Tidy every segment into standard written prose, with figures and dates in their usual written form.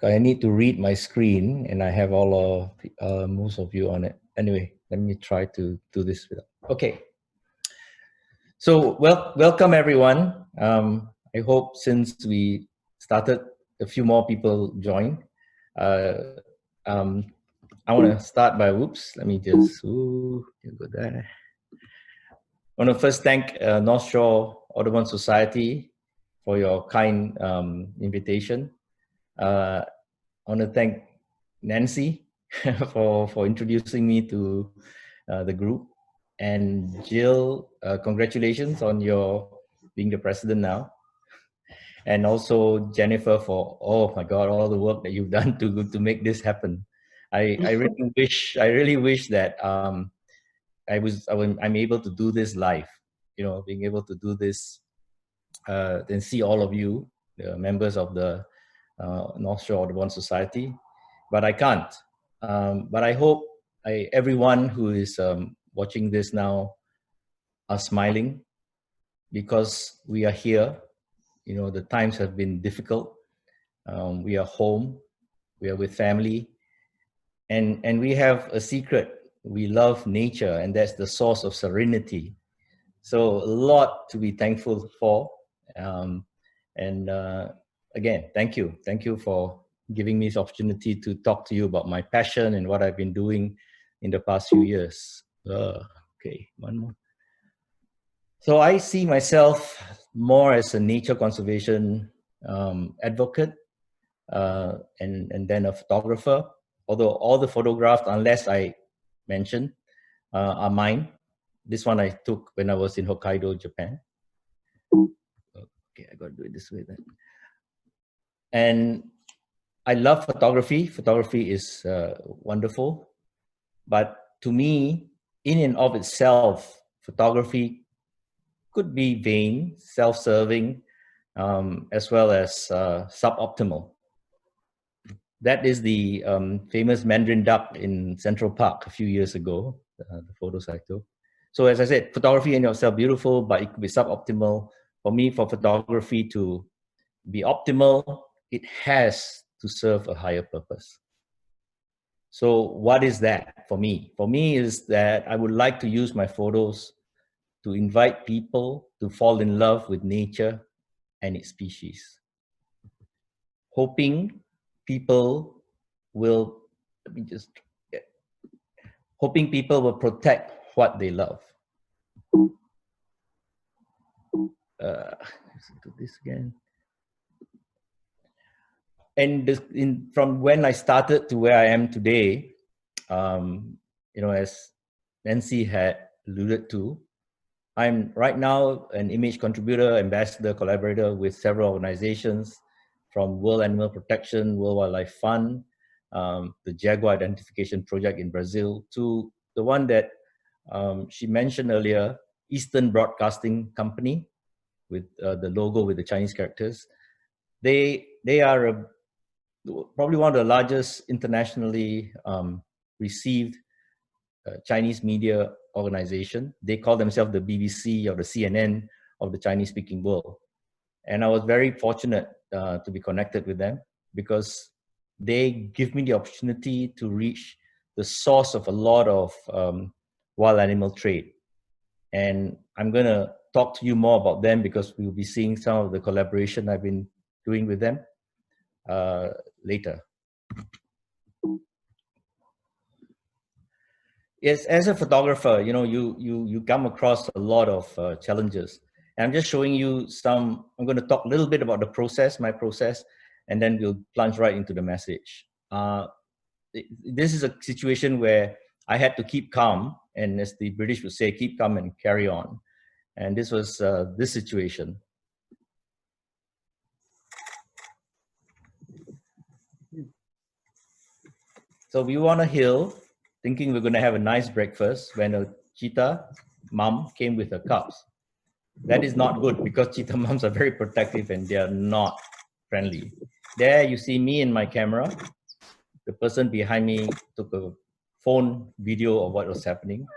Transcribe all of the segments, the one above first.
I need to read my screen, and I have all of most of you on it. Anyway, let me try to do this without. Okay. So, welcome everyone. I hope since we started, a few more people joined. I want to start by, whoops, let me just, go there. I want to first thank North Shore Audubon Society for your kind invitation. I want to thank Nancy for introducing me to the group. And Jill, congratulations on your being the president now. And also Jennifer for, oh my God, all the work that you've done to make this happen. I really wish that I'm able to do this live, being able to do this, then see all of you, the members of the North Shore Audubon Society, but I can't. But I hope everyone who is watching this now are smiling, because we are here. The times have been difficult. We are home, we are with family, and we have a secret. We love nature, and that's the source of serenity. So a lot to be thankful for. Again, thank you. Thank you for giving me this opportunity to talk to you about my passion and what I've been doing in the past few years. Okay, one more. So I see myself more as a nature conservation advocate and then a photographer. Although all the photographs, unless I mention, are mine. This one I took when I was in Hokkaido, Japan. Okay, I gotta do it this way then. And I love photography. Photography is wonderful. But to me, in and of itself, photography could be vain, self-serving, as well as suboptimal. That is the famous Mandarin duck in Central Park a few years ago, the photos I took. So as I said, photography in itself beautiful, but it could be suboptimal. For me, for photography to be optimal, it has to serve a higher purpose. So what is that for me? For me is that I would like to use my photos to invite people to fall in love with nature and its species. Hoping people will, hoping people will protect what they love. Let's do this again. And from when I started to where I am today, as Nancy had alluded to, I'm right now an image contributor, ambassador, collaborator with several organizations, from World Animal Protection, World Wildlife Fund, the Jaguar Identification Project in Brazil, to the one that she mentioned earlier, Eastern Broadcasting Company, with the logo with the Chinese characters. They are probably one of the largest internationally received Chinese media organization. They call themselves the BBC or the CNN of the Chinese-speaking world. And I was very fortunate to be connected with them, because they give me the opportunity to reach the source of a lot of wild animal trade. And I'm going to talk to you more about them, because we'll be seeing some of the collaboration I've been doing with them later. Yes, as a photographer, you come across a lot of challenges. And I'm just showing you some. I'm going to talk a little bit about the process, my process, and then we'll plunge right into the message. This is a situation where I had to keep calm, and as the British would say, keep calm and carry on. And this was this situation. So we were on a hill, thinking we're going to have a nice breakfast, when a cheetah mom came with her cubs. That is not good, because cheetah moms are very protective and they are not friendly. There you see me in my camera. The person behind me took a phone video of what was happening.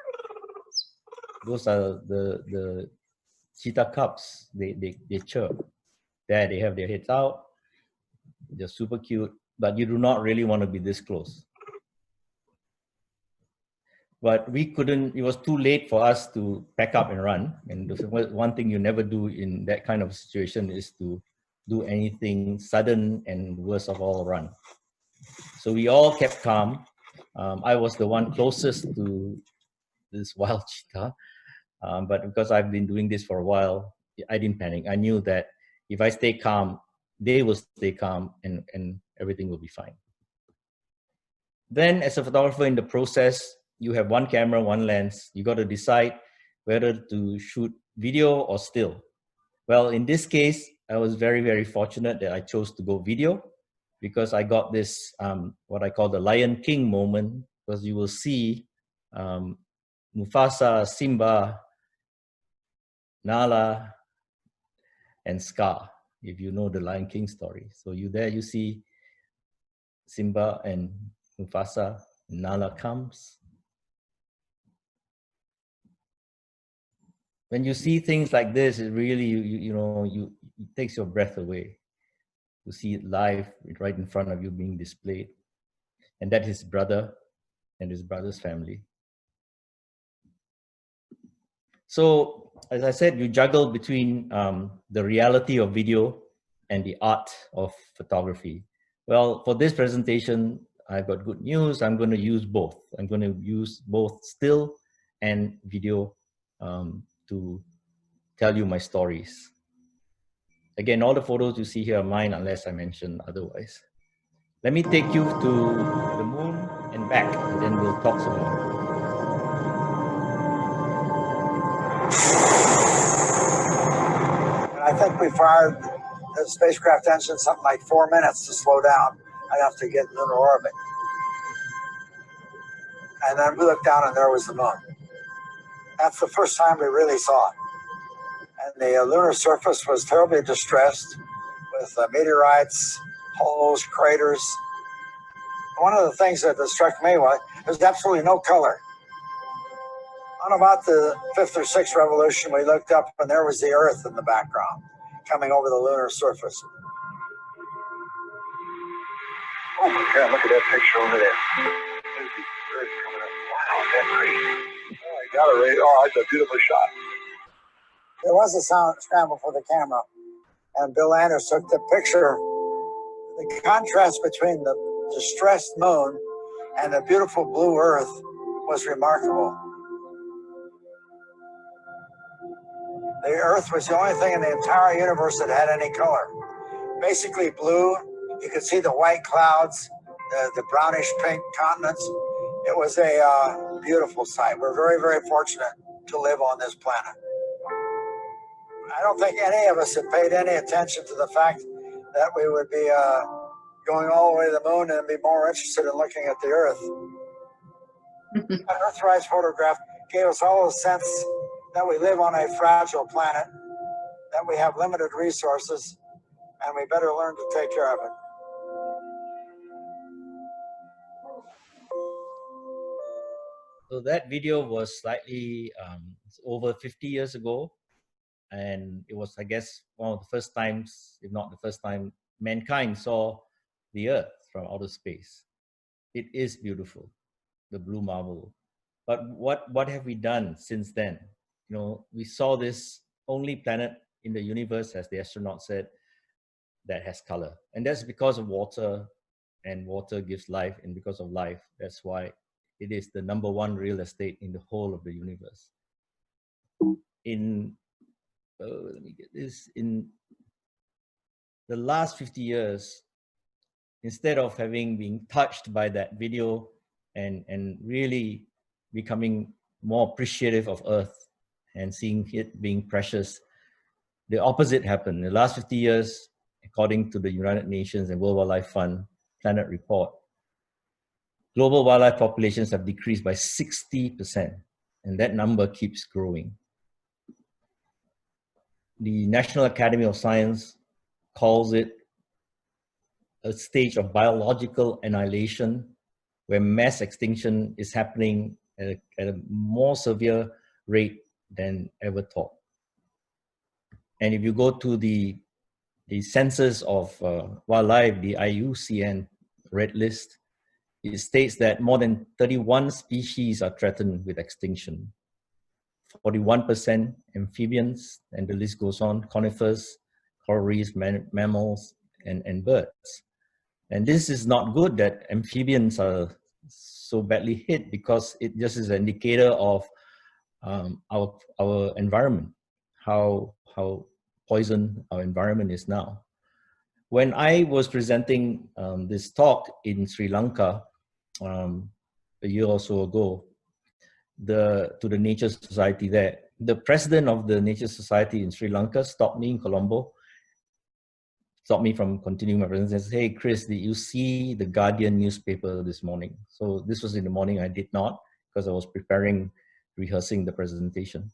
Those are the cheetah cubs. They chirp. There they have their heads out. They're super cute. but you do not really want to be this close. But we couldn't, it was too late for us to pack up and run. And one thing you never do in that kind of situation is to do anything sudden and worst of all, run. So we all kept calm. I was the one closest to this wild cheetah. But because I've been doing this for a while, I didn't panic. I knew that if I stay calm, they will stay calm and everything will be fine. Then as a photographer in the process, you have one camera, one lens. You got to decide whether to shoot video or still. Well, in this case, I was very, very fortunate that I chose to go video because I got this, what I call the Lion King moment, because you will see Mufasa, Simba, Nala, and Scar, if you know the Lion King story. So you see Simba and Mufasa, Nala comes. When you see things like this, it really, it takes your breath away. You see it live right in front of you being displayed. And that his brother and his brother's family. So, as I said, you juggle between the reality of video and the art of photography. Well, for this presentation, I've got good news. I'm going to use both. I'm going to use both still and video to tell you my stories. Again, all the photos you see here are mine unless I mention otherwise. Let me take you to the moon and back, and then we'll talk some more. And I think we fired the spacecraft engine something like 4 minutes to slow down enough to get in lunar orbit. And then we looked down and there was the moon. That's the first time we really saw it. And the lunar surface was terribly distressed with meteorites, holes, craters. One of the things that struck me was there's absolutely no color. On about the 5th or 6th revolution, we looked up and there was the Earth in the background coming over the lunar surface. Oh my God, look at that picture over there. There's the Earth coming up. Wow, that's pretty. Oh, I got it right. Oh, that's a beautiful shot. There was a sound scramble for the camera, and Bill Anders took the picture. The contrast between the distressed moon and the beautiful blue Earth was remarkable. The Earth was the only thing in the entire universe that had any color. Basically blue. You could see the white clouds, the brownish pink continents. It was a beautiful sight. We're very, very fortunate to live on this planet. I don't think any of us had paid any attention to the fact that we would be going all the way to the moon and be more interested in looking at the Earth. An Earthrise photograph gave us all a sense that we live on a fragile planet, that we have limited resources, and we better learn to take care of it. So that video was slightly over 50 years ago. And it was, I guess, one of the first times, if not the first time, mankind saw the Earth from outer space. It is beautiful, the blue marble. But what have we done since then? You know, we saw this only planet in the universe, as the astronaut said, that has color. And that's because of water, and water gives life, and because of life, that's why it is the #1 real estate in the whole of the universe. Let me get this. In the last 50 years, instead of having been touched by that video and really becoming more appreciative of Earth and seeing it being precious, the opposite happened. In the last 50 years, according to the United Nations and World Wildlife Fund Planet Report, global wildlife populations have decreased by 60%, and that number keeps growing. The National Academy of Science calls it a stage of biological annihilation, where mass extinction is happening at a more severe rate than ever thought. And if you go to the census of wildlife, the IUCN red list. It states that more than 31 species are threatened with extinction. 41% amphibians, and the list goes on, conifers, coral reefs, mammals, and birds. And this is not good that amphibians are so badly hit, because it just is an indicator of our environment, how poisoned our environment is now. When I was presenting this talk in Sri Lanka a year or so ago, to the Nature Society there, the president of the Nature Society in Sri Lanka stopped me in Colombo, stopped me from continuing my presentation, and said, "Hey Chris, did you see the Guardian newspaper this morning?" So this was in the morning. I did not, because I was rehearsing the presentation.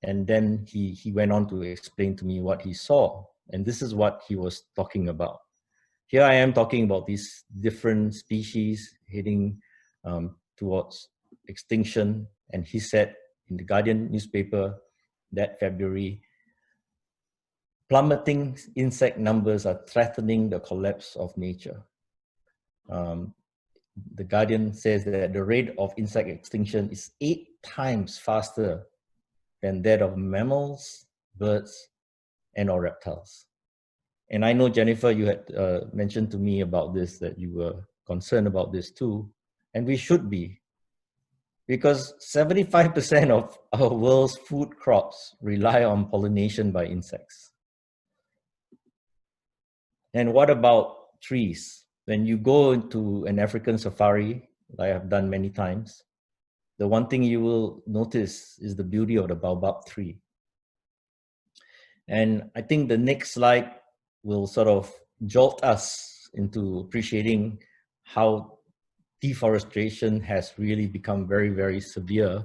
And then he went on to explain to me what he saw. And this is what he was talking about. Here I am talking about these different species heading towards extinction. And he said in the Guardian newspaper that February, plummeting insect numbers are threatening the collapse of nature. The Guardian says that the rate of insect extinction is 8 times faster than that of mammals, birds, and/or reptiles. And I know, Jennifer, you had mentioned to me about this, that you were concerned about this too, and we should be, because 75% of our world's food crops rely on pollination by insects. And what about trees? When you go into an African safari, like I've done many times, the one thing you will notice is the beauty of the baobab tree. And I think the next slide will sort of jolt us into appreciating how deforestation has really become very, very severe.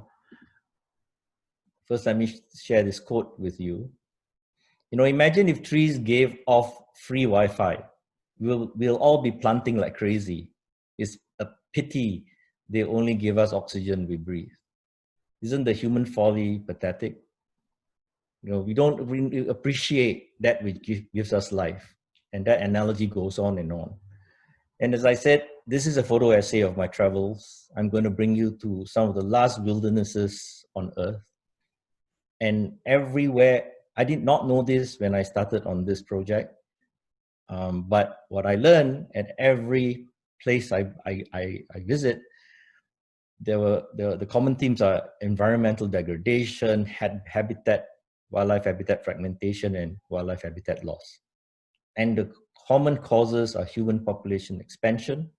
First, let me share this quote with you. You know, imagine if trees gave off free Wi-Fi. We'll all be planting like crazy. It's a pity they only give us oxygen we breathe. Isn't the human folly pathetic? You know, we don't really appreciate that which gives us life. And that analogy goes on and on. And as I said, this is a photo essay of my travels. I'm going to bring you to some of the last wildernesses on Earth. And everywhere, I did not know this when I started on this project. But what I learned at every place I visit, the common themes are environmental degradation, wildlife habitat fragmentation, and wildlife habitat loss. And the common causes are human population expansion,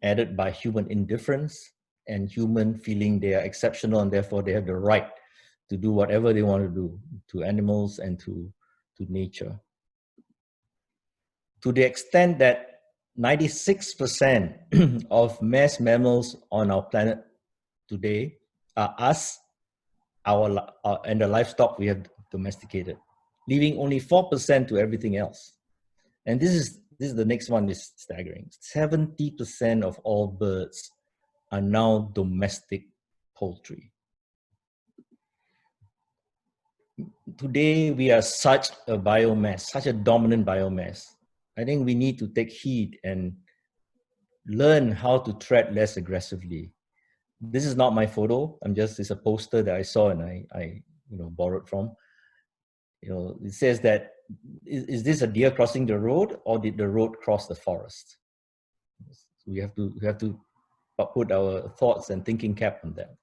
added by human indifference, and human feeling they are exceptional and therefore they have the right to do whatever they want to do to animals and to nature. To the extent that 96% of mass mammals on our planet today are us, and the livestock we have domesticated, leaving only 4% to everything else. And this is the next one is staggering. 70% of all birds are now domestic poultry. Today, we are such a biomass, such a dominant biomass. I think we need to take heed and learn how to tread less aggressively. This is not my photo. It's a poster that I saw and I borrowed from. You know, it says that, is this a deer crossing the road, or did the road cross the forest? So we have to put our thoughts and thinking cap on that.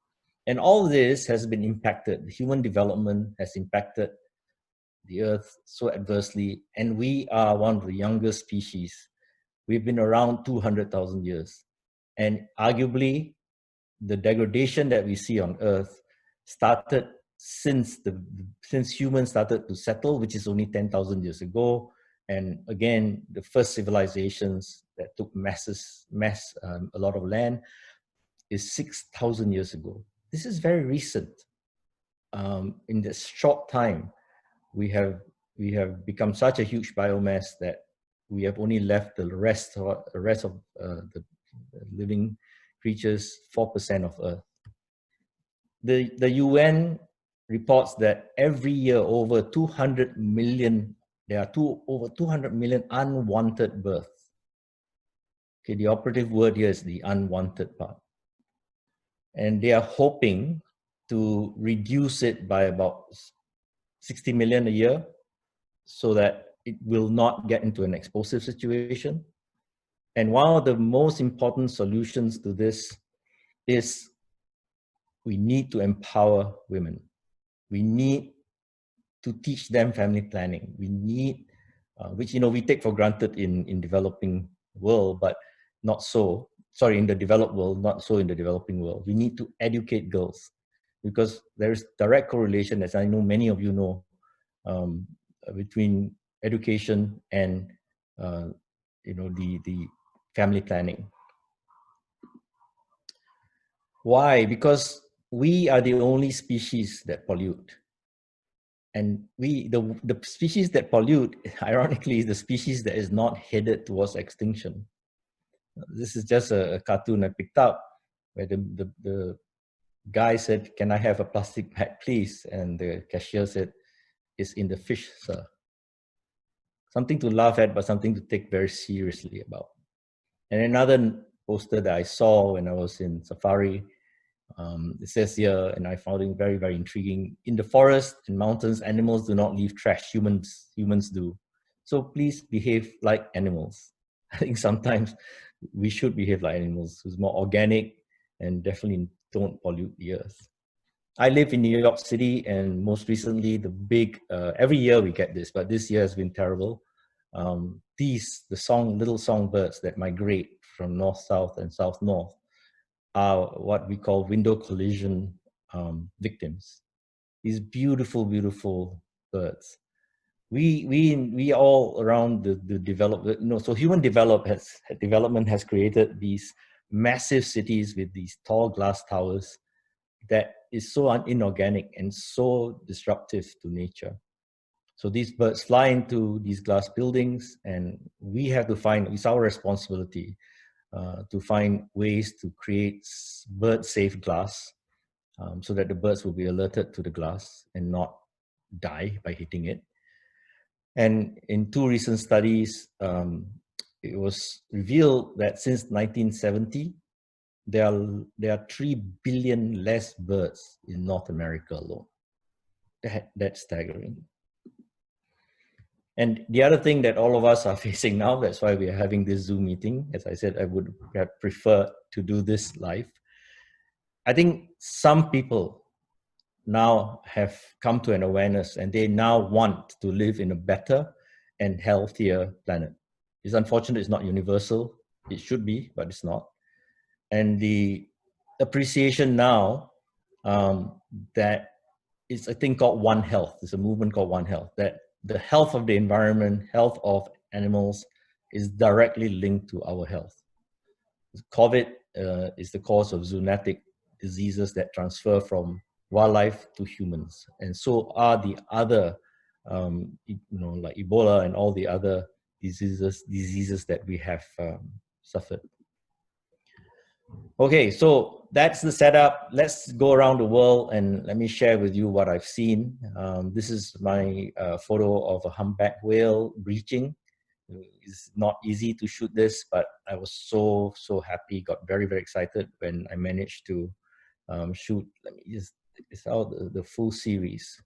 And all this has been impacted. Human development has impacted the Earth so adversely, and we are one of the youngest species. We've been around 200,000 years. And arguably, the degradation that we see on Earth started since humans started to settle, which is only 10,000 years ago. And again, the first civilizations that took a lot of land is 6,000 years ago. This is very recent. In this short time, we have become such a huge biomass that we have only left the rest of the living creatures 4% of Earth. The UN reports that every year there are over 200 million unwanted births. Okay, the operative word here is the unwanted part. And they are hoping to reduce it by about 60 million a year so that it will not get into an explosive situation. And one of the most important solutions to this is we need to empower women. We need to teach them family planning. We need, which we take for granted in developing world, but not so. Sorry, in the developed world, not so in the developing world. We need to educate girls because there is direct correlation, as I know many of you know, between education and the family planning. Why? Because we are the only species that pollute. And the species that pollute, ironically, is the species that is not headed towards extinction. This is just a cartoon I picked up where the guy said, "Can I have a plastic bag, please?" And the cashier said, "It's in the fish, sir." Something to laugh at, but something to take very seriously about. And another poster that I saw when I was in safari, it says here, and I found it very, very intriguing. In the forest and mountains, animals do not leave trash. Humans do. So please behave like animals. I think sometimes we should behave like animals. It's more organic and definitely don't pollute the earth. I live in New York City, and most recently, the big, every year we get this, but this year has been terrible. The little songbirds that migrate from north-south and south-north are what we call window collision victims. These beautiful, beautiful birds. We all around the developed, so human development has created these massive cities with these tall glass towers that is so inorganic and so disruptive to nature. So these birds fly into these glass buildings, and we have to find, it's our responsibility to find ways to create bird-safe glass so that the birds will be alerted to the glass and not die by hitting it. And in two recent studies, it was revealed that since 1970, there are 3 billion less birds in North America alone. That's staggering. And the other thing that all of us are facing now, that's why we are having this Zoom meeting. As I said, I would have preferred to do this live. I think some people now have come to an awareness and they now want to live in a better and healthier planet. It's unfortunate it's not universal. It should be, but it's not. And the appreciation now that it's a thing called One Health. It's a movement called One Health, that the health of the environment, health of animals is directly linked to our health. COVID is the cause of zoonotic diseases that transfer from wildlife to humans. And so are the other, like Ebola and all the other diseases that we have suffered. Okay, so that's the setup. Let's go around the world and let me share with you what I've seen. This is my photo of a humpback whale breaching. It's not easy to shoot this, but I was so happy, got very, very excited when I managed to shoot. Let me just take this out, the full series.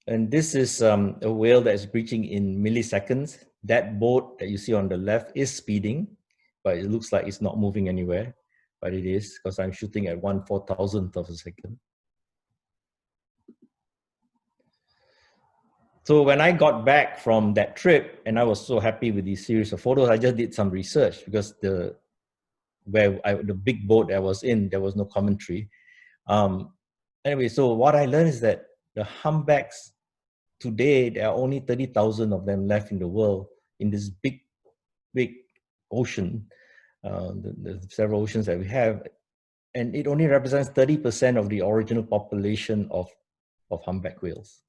And this is a whale that is breaching in milliseconds. That boat that you see on the left is speeding, but it looks like it's not moving anywhere, but it is because I'm shooting at 1/4000th of a second. So when I got back from that trip, and I was so happy with these series of photos, I just did some research because the big boat I was in, there was no commentary. Anyway, so what I learned is that the humpbacks today, there are only 30,000 of them left in the world in this big ocean, the several oceans that we have, and it only represents 30% of the original population of humpback whales.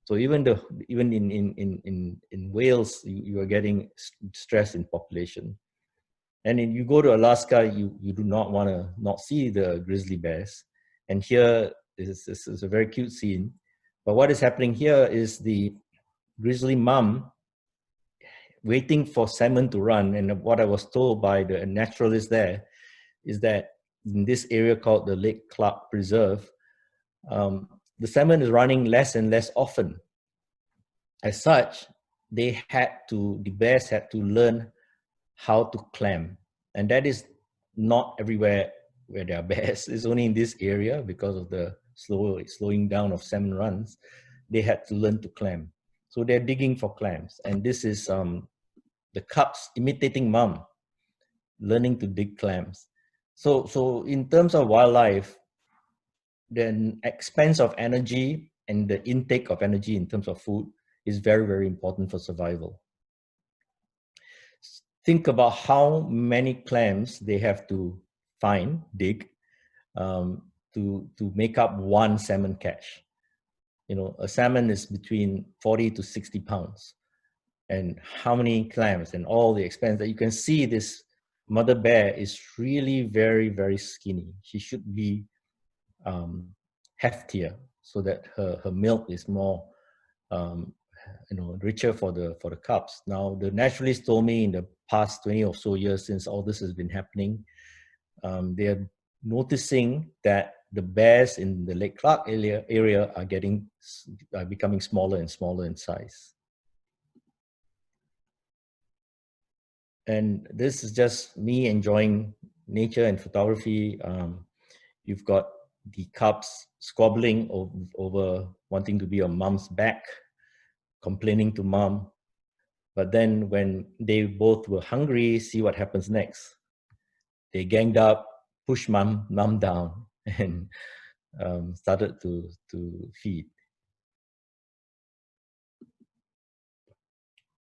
So even in Wales, you are getting stress in population. And if you go to Alaska, you do not want to not see the grizzly bears. And here this is a very cute scene. But what is happening here is grizzly mom waiting for salmon to run. And what I was told by the naturalist there is that in this area called the Lake Clark Preserve, the salmon is running less and less often. As such, the bears had to learn how to clam. And that is not everywhere where there are bears. It's only in this area because of the slowing down of salmon runs. They had to learn to clam. So they're digging for clams. And this is the cubs imitating mom, learning to dig clams. So in terms of wildlife, the expense of energy and the intake of energy in terms of food is very, very important for survival. Think about how many clams they have to dig, to make up one salmon catch. You know, a salmon is between 40 to 60 pounds. And how many clams and all the expense that you can see, this mother bear is really very, very skinny. She should be heftier so that her milk is more richer for the cubs. Now, the naturalist told me in the past 20 or so years since all this has been happening, they are noticing that the bears in the Lake Clark area are becoming smaller and smaller in size. And this is just me enjoying nature and photography. You've got the cubs squabbling over wanting to be on mom's back, complaining to mom. But then when they both were hungry, see what happens next. They ganged up, pushed mom down, and started to feed.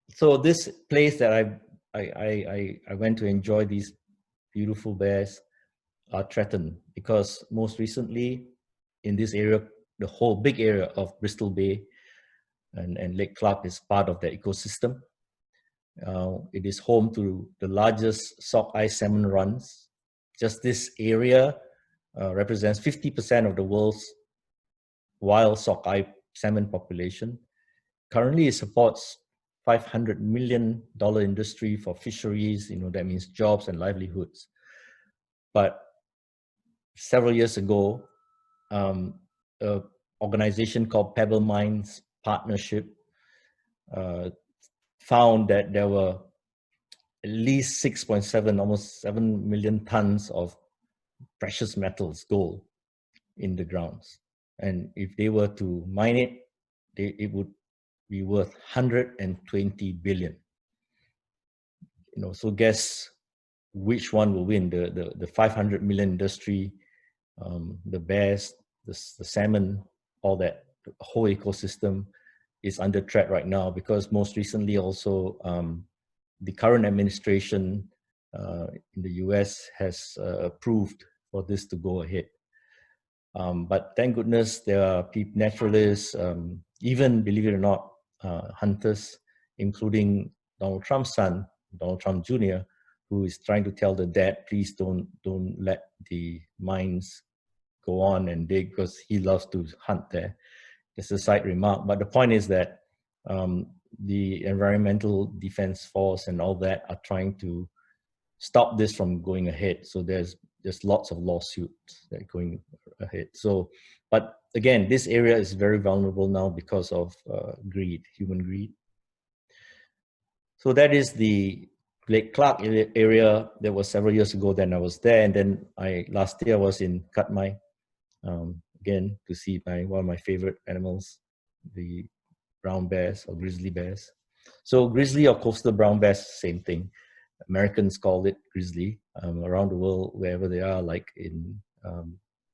So this place that I went to enjoy these beautiful bears are threatened because most recently in this area, the whole big area of Bristol Bay and Lake Clark is part of the ecosystem. It is home to the largest sockeye salmon runs. Just this area represents 50% of the world's wild sockeye salmon population. Currently, it supports $500 million industry for fisheries. You know, that means jobs and livelihoods. But several years ago, an organization called Pebble Mines Partnership found that there were at least 6.7, almost 7 million tons of precious metals, gold, in the grounds. And if they were to mine it, it would be worth 120 billion. You know, so guess which one will win? The 500 million industry, the bears, the salmon, all that, the whole ecosystem is under threat right now because most recently also the current administration in the US has approved for this to go ahead. But thank goodness there are naturalists, even, believe it or not, hunters, including Donald Trump's son, Donald Trump Jr., who is trying to tell the dad, please don't let the mines go on and dig because he loves to hunt there. It's a side remark, but the point is that the Environmental Defense Force and all that are trying to stop this from going ahead. So there's lots of lawsuits that are going ahead. So, but again, this area is very vulnerable now because of greed, human greed. So that is the Lake Clark area. That was several years ago. Then I was there, and then last year I was in Katmai again to see one of my favorite animals, the brown bears or grizzly bears. So grizzly or coastal brown bears, same thing. Americans call it grizzly. Around the world, wherever they are, like in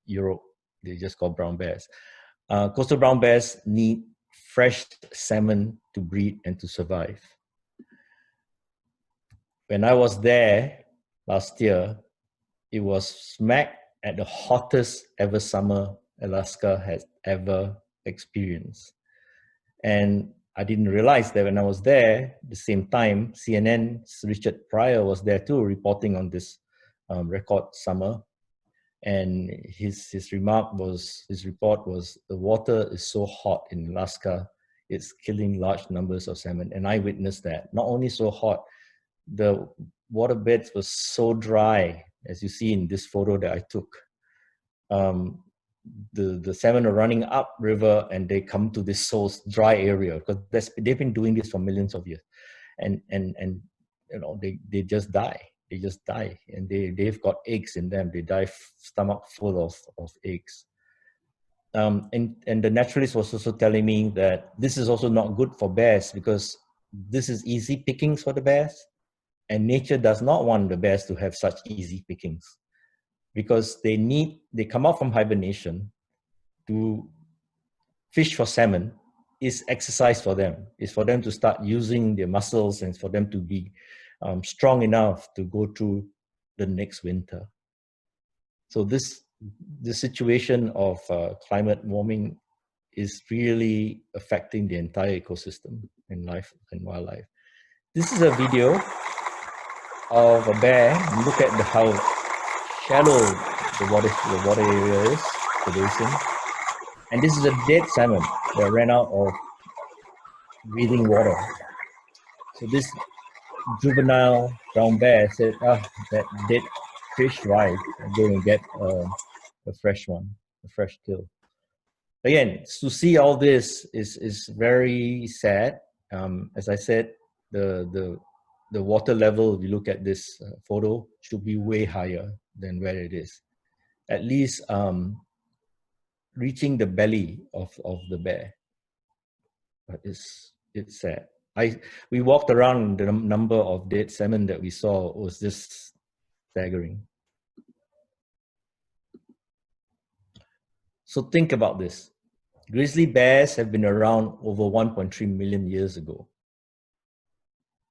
Europe, they just call brown bears. Coastal brown bears need fresh salmon to breed and to survive. When I was there last year, it was smack at the hottest ever summer Alaska has ever experienced. And I didn't realize that when I was there, at the same time, CNN's Richard Pryor was there too, reporting on this record summer. And his report was, the water is so hot in Alaska, it's killing large numbers of salmon. And I witnessed that. Not only so hot, the waterbeds were so dry, as you see in this photo that I took. The salmon are running up river and they come to this so dry area, because they've been doing this for millions of years. And you know, they just die. They just die, and they've got eggs in them. They die stomach full of eggs. And the naturalist was also telling me that this is also not good for bears, because this is easy pickings for the bears, and nature does not want the bears to have such easy pickings, because they come out from hibernation to fish for salmon. Is exercise for them. It's for them to start using their muscles, and for them to be strong enough to go through the next winter. So the situation of climate warming is really affecting the entire ecosystem and life and wildlife. This is a video of a bear. Look at how shallow the water area is, the basin. And this is a dead salmon that ran out of breathing water. So this juvenile brown bear said, that dead fish, right? I'm going to get a fresh one, a fresh kill. Again, to see all this is very sad. As I said, the water level, if you look at this photo, should be way higher than where it is. At least reaching the belly of the bear. But it's sad. We walked around, the number of dead salmon that we saw was just staggering. So think about this. Grizzly bears have been around over 1.3 million years ago,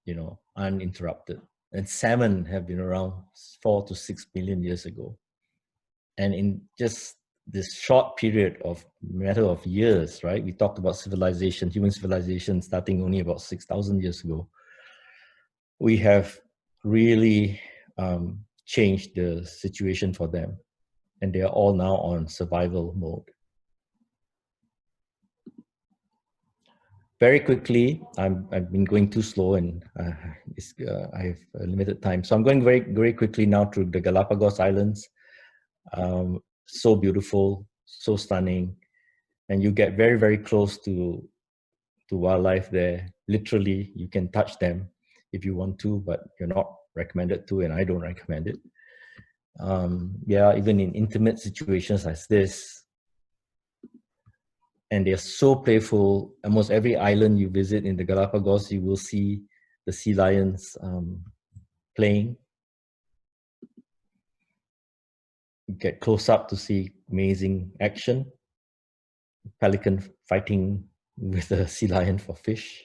you know, uninterrupted. And salmon have been around 4 to 6 million years ago. And in just this short period of matter of years, right? We talked about civilization, human civilization starting only about 6,000 years ago. We have really changed the situation for them, and they are all now on survival mode. Very quickly, I've been going too slow, and I have a limited time. So I'm going very, very quickly now through the Galapagos Islands. So beautiful, so stunning, and you get very, very close to wildlife there. Literally, you can touch them if you want to, but you're not recommended to, and I don't recommend it. Yeah, even in intimate situations like this, and they're so playful. Almost every island you visit in the Galapagos, you will see the sea lions playing. You get close up to see amazing action. Pelican fighting with a sea lion for fish.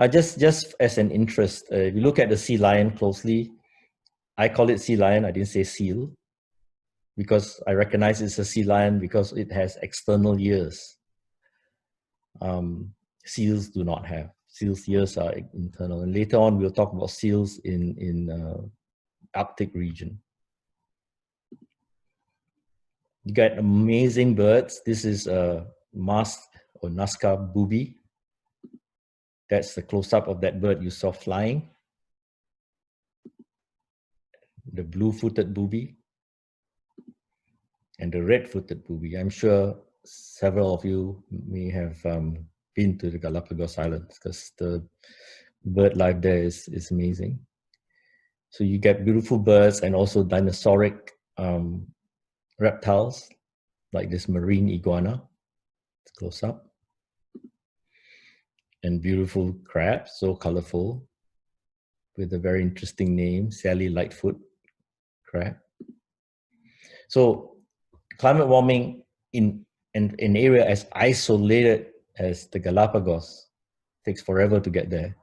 Just as an interest, if you look at the sea lion closely, I call it sea lion, I didn't say seal, because I recognize it's a sea lion because it has external ears. Seals do not have. Seals' ears are internal. And later on, we'll talk about seals in Arctic region. You got amazing birds. This is a masked or Nazca booby. That's the close-up of that bird you saw flying. The blue-footed booby and the red-footed booby. I'm sure several of you may have been to the Galapagos Islands, because the bird life there is amazing. So you get beautiful birds and also dinosauric reptiles, like this marine iguana. It's close up. And beautiful crabs, so colorful, with a very interesting name, Sally Lightfoot crab. So climate warming in an area as isolated as the Galapagos takes forever to get there.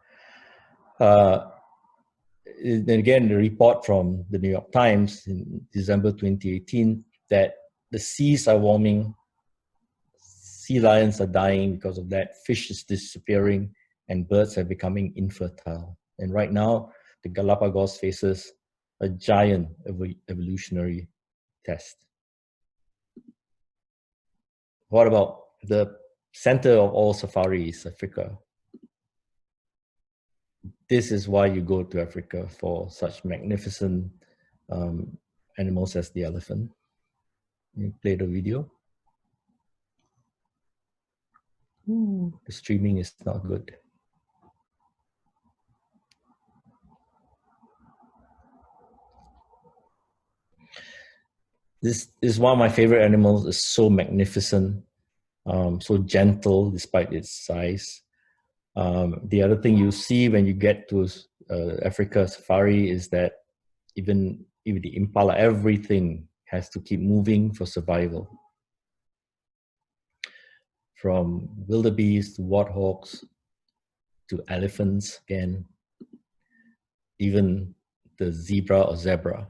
And again, the report from the New York Times in December 2018 that the seas are warming, sea lions are dying because of that, fish is disappearing, and birds are becoming infertile. And right now, the Galapagos faces a giant evolutionary test. What about the center of all safari is Africa. This is why you go to Africa, for such magnificent animals as the elephant. You play the video. Ooh, the streaming is not good. This is one of my favorite animals. It's so magnificent, so gentle despite its size. The other thing you see when you get to Africa safari is that even the impala, everything has to keep moving for survival. From wildebeest to warthogs to elephants again, even the zebra or zebra.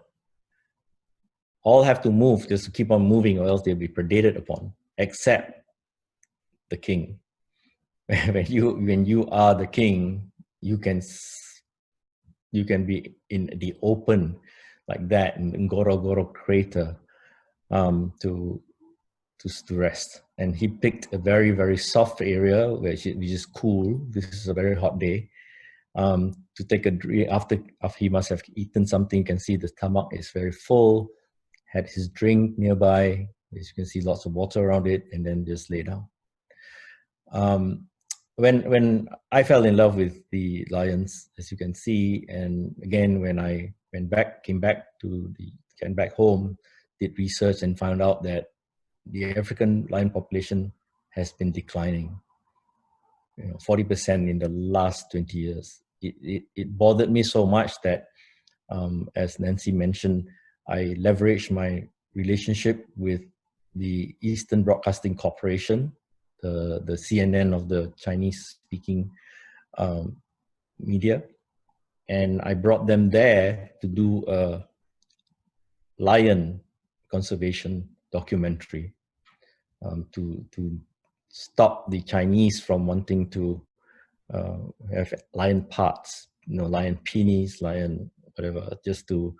All have to move just to keep on moving, or else they'll be predated upon, except the king. When you are the king, you can be in the open like that in Ngorongoro crater to rest. And he picked a very, very soft area which is cool. This is a very hot day. To take a drink after he must have eaten something. You can see the stomach is very full. Had his drink nearby. As you can see, lots of water around it, and then just lay down. When I fell in love with the lions, as you can see, and again when I came back home, did research and found out that the African lion population has been declining. 40% in the last 20 years. It bothered me so much that, as Nancy mentioned, I leveraged my relationship with the Eastern Broadcasting Corporation, the CNN of the Chinese-speaking media, and I brought them there to do a lion conservation documentary to stop the Chinese from wanting to have lion parts, lion peonies, lion whatever, just to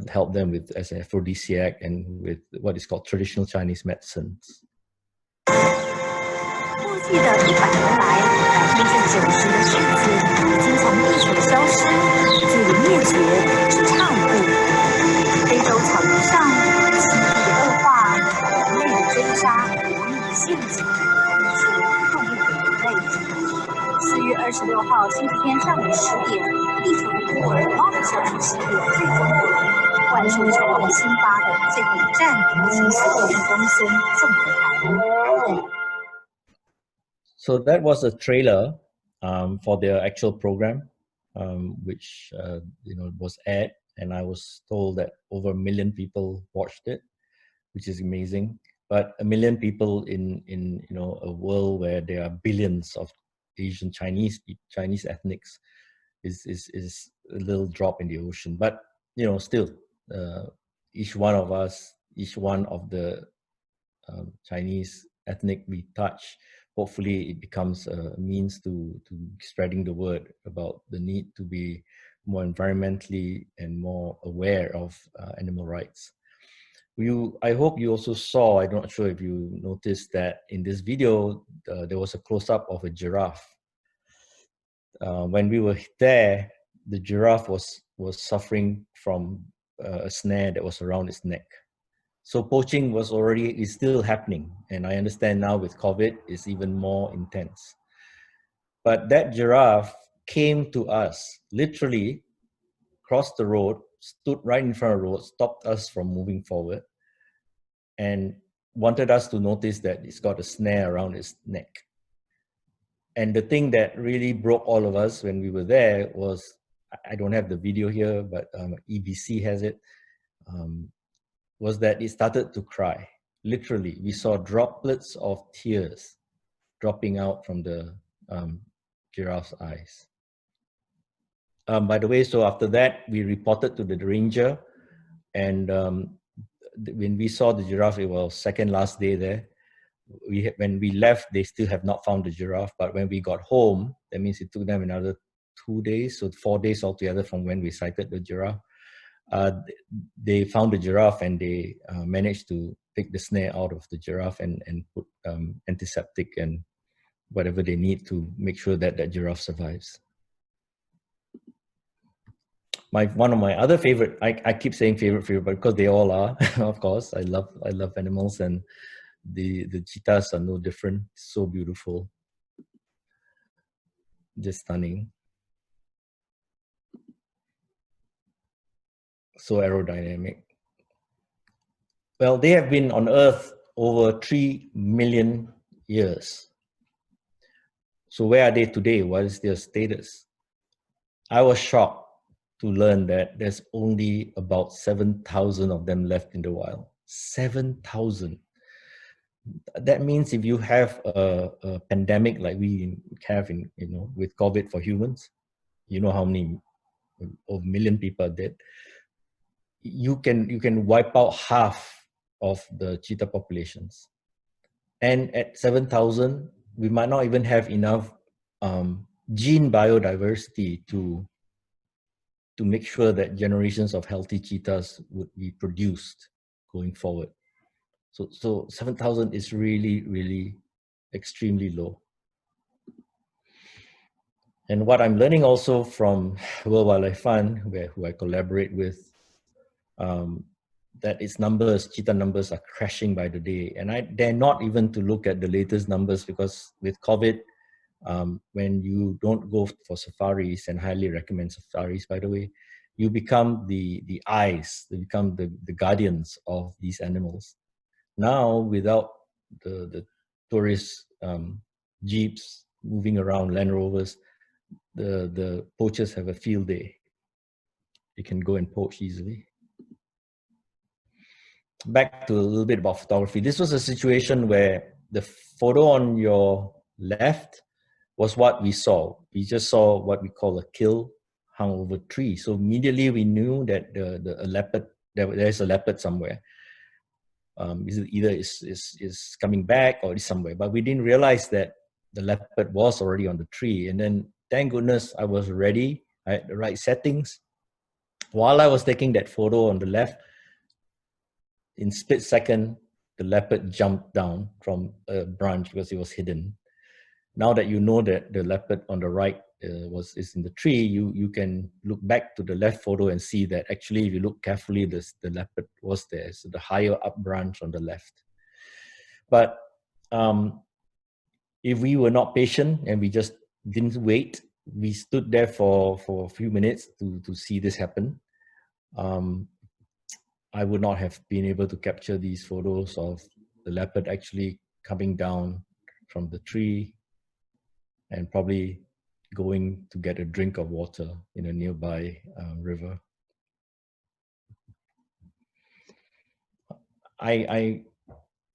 help them with as an aphrodisiac and with what is called traditional Chinese medicines. 过去的100年来90%的世界已经从地球消失，距离灭绝只差一步。非洲草原上，栖地恶化，人类的追杀、夺命的陷阱，无数动物的眼泪。4月26号星期天上午10点，地球的孤儿猫的消失系列最终回来，贯穿成为辛巴的最后一站，亲手将公孙送回台湾。 So that was a trailer for their actual program, which was aired, and I was told that over 1 million people watched it, which is amazing. But 1 million people in a world where there are billions of Asian Chinese ethnics is a little drop in the ocean. But still, each one of us, each one of the Chinese ethnic we touch, hopefully it becomes a means to spreading the word about the need to be more environmentally and more aware of animal rights. I hope you also saw, I'm not sure if you noticed that in this video, there was a close-up of a giraffe. When we were there, the giraffe was suffering from a snare that was around its neck. So poaching is still happening. And I understand now with COVID, it's even more intense. But that giraffe came to us, literally crossed the road, stood right in front of the road, stopped us from moving forward, and wanted us to notice that it's got a snare around its neck. And the thing that really broke all of us when we were there was, I don't have the video here, but EBC has it, was that it started to cry. Literally, we saw droplets of tears dropping out from the giraffe's eyes. By the way, so after that, we reported to the ranger, and when we saw the giraffe, it was second last day there. When we left, they still have not found the giraffe, but when we got home, that means it took them another 2 days, so 4 days altogether from when we sighted the giraffe. They found the giraffe and they managed to take the snare out of the giraffe and put antiseptic and whatever they need to make sure that that giraffe survives. One of my other favorite, I keep saying favorite, but because they all are, of course, I love animals, and the cheetahs are no different. So beautiful, just stunning, so aerodynamic. Well, they have been on Earth over 3 million years. So where are they today? What is their status? I was shocked to learn that there's only about 7,000 of them left in the wild. 7,000. That means if you have a pandemic like we have in, with COVID for humans, you know how many of million people are dead. You can wipe out half of the cheetah populations. And at 7,000, we might not even have enough gene biodiversity to make sure that generations of healthy cheetahs would be produced going forward. So 7,000 is really, really extremely low. And what I'm learning also from World Wildlife Fund, who I collaborate with, that its numbers, cheetah numbers, are crashing by the day. And I dare not even to look at the latest numbers, because with COVID, when you don't go for safaris, and highly recommend safaris, by the way, you become the eyes, they become the guardians of these animals. Now, without the tourist jeeps moving around, Land Rovers, the poachers have a field day. They can go and poach easily. Back to a little bit about photography. This was a situation where the photo on your left was what we saw. We just saw what we call a kill hung over a tree. So immediately we knew that a leopard, there's a leopard somewhere. Either is coming back or is somewhere. But we didn't realize that the leopard was already on the tree. And then, thank goodness, I was ready. I had the right settings. While I was taking that photo on the left, in split second, the leopard jumped down from a branch because it was hidden. Now that you know that the leopard on the right is in the tree, you can look back to the left photo and see that actually, if you look carefully, the leopard was there. So the higher up branch on the left. But if we were not patient and we just didn't wait, we stood there for a few minutes to see this happen, I would not have been able to capture these photos of the leopard actually coming down from the tree and probably going to get a drink of water in a nearby river. I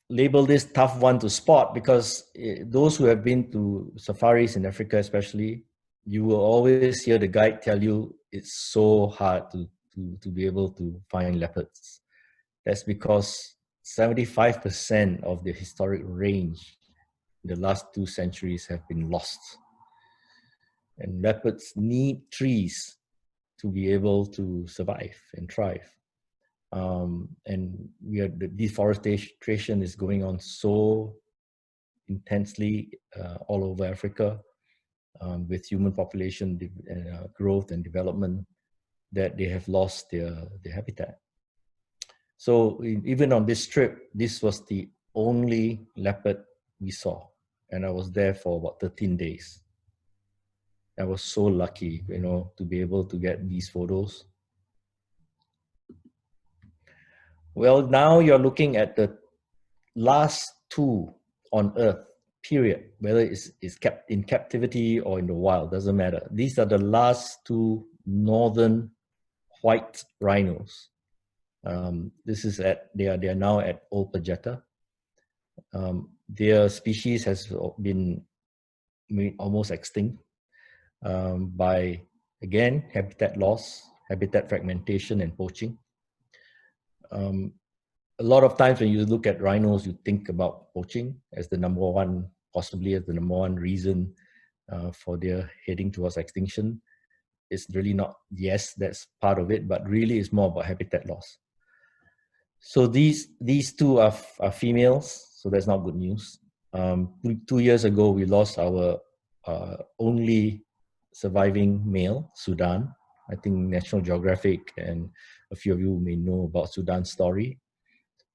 label this tough one to spot because those who have been to safaris in Africa especially, you will always hear the guide tell you it's so hard to be able to find leopards. That's because 75% of the historic range in the last 2 centuries have been lost. And leopards need trees to be able to survive and thrive. And the deforestation is going on so intensely all over Africa with human population growth and development that they have lost their habitat. So even on this trip, this was the only leopard we saw. And I was there for about 13 days. I was so lucky, to be able to get these photos. Well, now you're looking at the last 2 on Earth, period. Whether it's kept in captivity or in the wild, doesn't matter. These are the last 2 northern white rhinos. They are now at Old Pejeta. Their species has been almost extinct by, again, habitat loss, habitat fragmentation, and poaching. A lot of times when you look at rhinos, you think about poaching as possibly as the number one reason for their heading towards extinction. It's really not. Yes, that's part of it, but really it's more about habitat loss. So these two are females, so that's not good news. 2 years ago, we lost our only surviving male, Sudan. I think National Geographic and a few of you may know about Sudan's story.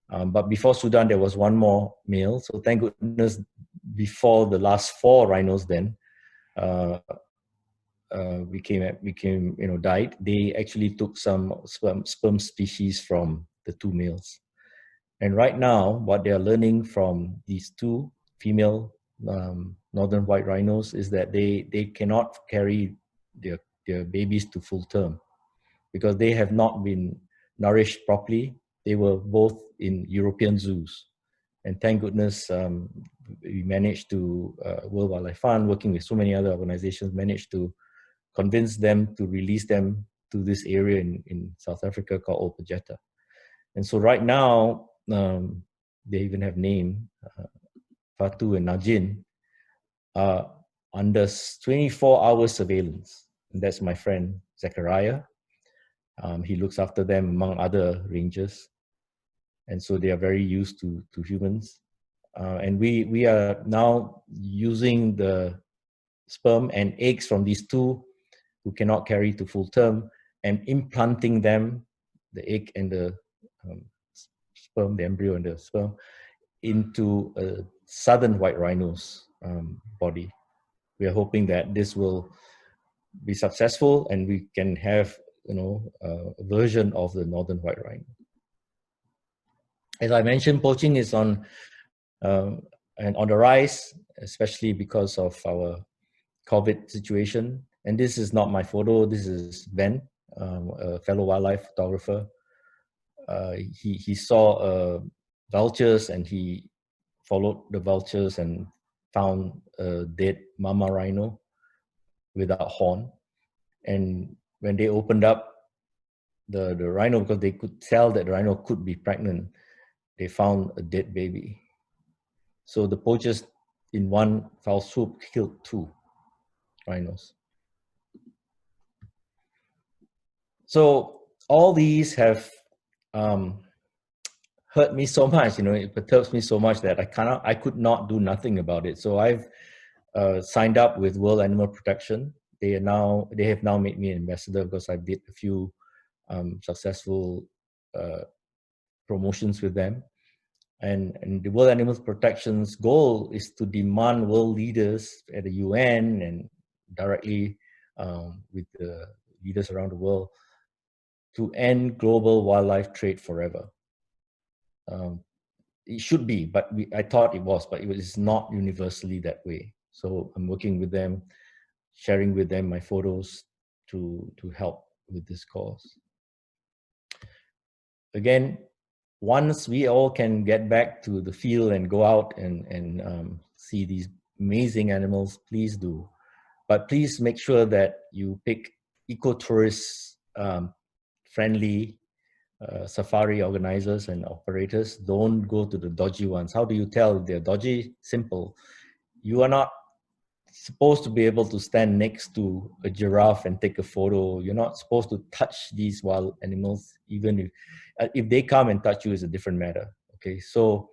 But before Sudan, there was one more male. So thank goodness, before the last 4 rhinos then died, they actually took some sperm species from the 2 males. And right now, what they are learning from these 2 female northern white rhinos is that they cannot carry their babies to full term because they have not been nourished properly. They were both in European zoos. And thank goodness we managed to, World Wildlife Fund, working with so many other organizations, managed to convince them to release them to this area in South Africa called Old Pejeta. And so right now, they even have name, Fatu and Najin, under 24-hour surveillance. And that's my friend Zachariah. He looks after them among other rangers. And so they are very used to humans. And we are now using the sperm and eggs from these 2 who cannot carry to full term and implanting them, the egg and the sperm, the embryo and the sperm, into a southern white rhino's body. We are hoping that this will be successful and we can have a version of the northern white rhino. As I mentioned, poaching is on the rise, especially because of our COVID situation. And this is not my photo. This is Ben, a fellow wildlife photographer. He saw vultures and he followed the vultures and found a dead mama rhino without horn. And when they opened up the rhino, because they could tell that the rhino could be pregnant, they found a dead baby. So the poachers in one foul swoop killed 2 rhinos. So all these have hurt me so much, it perturbs me so much that I could not do nothing about it. So I've signed up with World Animal Protection. They have now made me an ambassador because I did a few successful promotions with them. And the World Animal Protection's goal is to demand world leaders at the UN and directly with the leaders around the world to end global wildlife trade forever. It should be, but I thought it was, but it is not universally that way. So I'm working with them, sharing with them my photos to help with this cause. Again, once we all can get back to the field and go out and see these amazing animals, please do. But please make sure that you pick eco-tourist friendly safari organizers and operators. Don't go to the dodgy ones. How do you tell if they're dodgy? Simple. You are not supposed to be able to stand next to a giraffe and take a photo. You're not supposed to touch these wild animals, even if they come and touch you is a different matter. Okay, so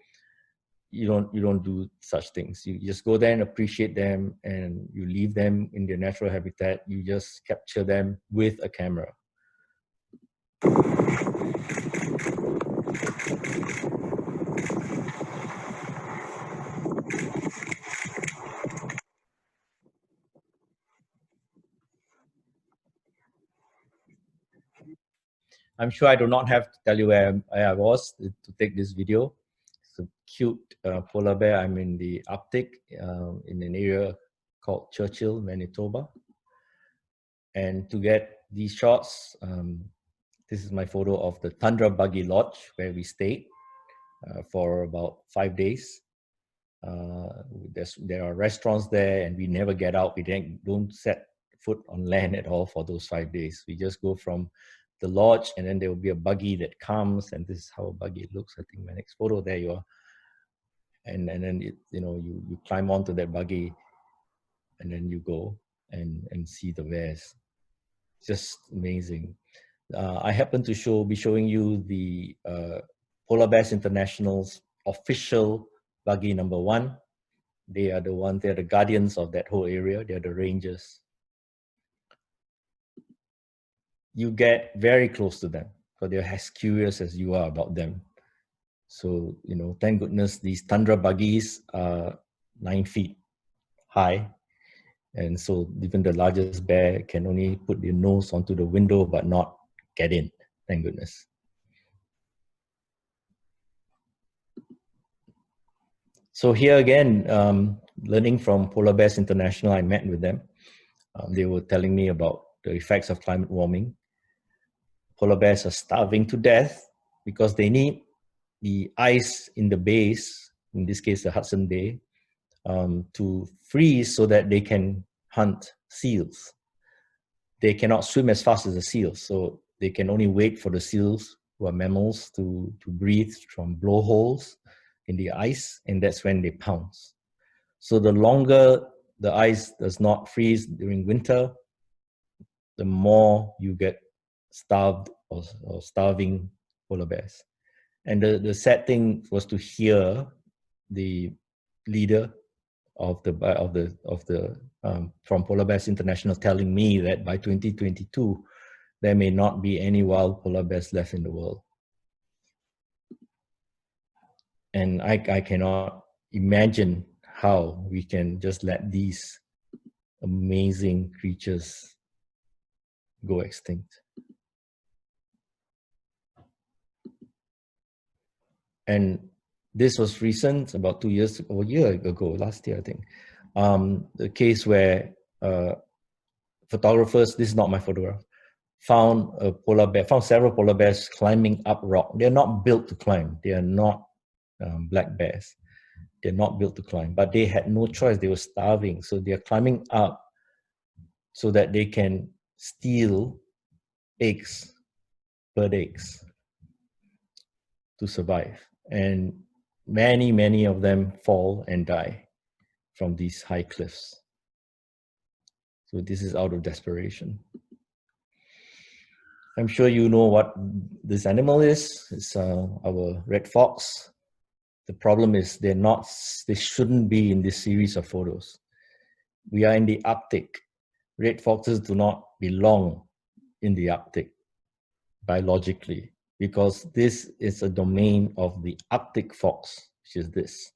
you don't do such things. You just go there and appreciate them, and you leave them in their natural habitat. You just capture them with a camera. I'm sure I do not have to tell you where I was to take this video. It's a cute polar bear. I'm in the Arctic in an area called Churchill, Manitoba. And to get these shots, this is my photo of the Tundra Buggy Lodge where we stayed for about 5 days. There are restaurants there and we never get out. We don't set foot on land at all for those 5 days. We just go from the lodge and then there will be a buggy that comes, and this is how a buggy looks. I think my next photo, there you are. And then you climb onto that buggy and then you go and see the bears. Just amazing. I happen to be showing you the Polar Bears International's official buggy number 1. They are the ones, they're the guardians of that whole area. They're the rangers. You get very close to them, because they're as curious as you are about them. So, you know, thank goodness these tundra buggies are 9 feet high. And so even the largest bear can only put their nose onto the window, but not get in, thank goodness. So here again, learning from Polar Bears International, I met with them. They were telling me about the effects of climate warming. Polar bears are starving to death because they need the ice in the bays, in this case the Hudson Bay, to freeze so that they can hunt seals. They cannot swim as fast as the seals, so they can only wait for the seals, who are mammals, to breathe from blowholes in the ice, and that's when they pounce. So the longer the ice does not freeze during winter, the more you get starved or starving polar bears. And the sad thing was to hear the leader of the from Polar Bears International telling me that by 2022 there may not be any wild polar bears left in the world. And I cannot imagine how we can just let these amazing creatures go extinct. And this was recent, about 2 years or a year ago, last year, I think. The case where photographers, this is not my photograph, found a polar bear, found several polar bears climbing up rock. They're not built to climb. They are not black bears. They're not built to climb, but they had no choice. They were starving. So they're climbing up so that they can steal eggs, bird eggs, to survive. And many of them fall and die from these high cliffs. So this is out of desperation. I'm sure you know what this animal is. It's our red fox. The problem is they shouldn't be in this series of photos. We are in the Arctic. Red foxes do not belong in the Arctic biologically, because this is a domain of the Arctic fox, which is this.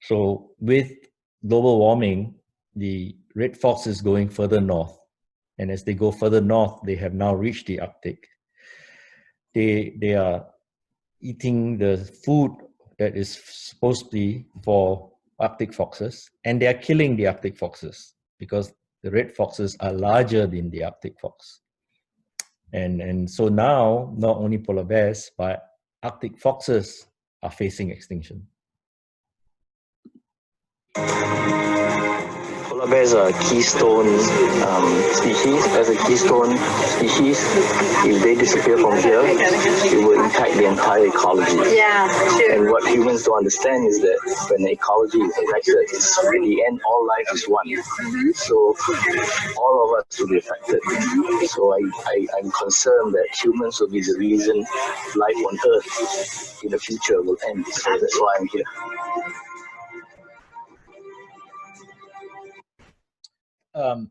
So with global warming, the red fox is going further north. And as they go further north, they have now reached the Arctic. They are eating the food that is supposed to be for Arctic foxes, and they are killing the Arctic foxes because the red foxes are larger than the Arctic fox. And so now, not only polar bears, but Arctic foxes are facing extinction. Polar bears are a keystone species. As a keystone species, if they disappear from here, it will impact the entire ecology. Yeah, sure. And what humans don't understand is that when the ecology is affected, in the end, all life is one. Mm-hmm. So all of us will be affected. So I'm concerned that humans will be the reason life on Earth in the future will end. So that's why I'm here.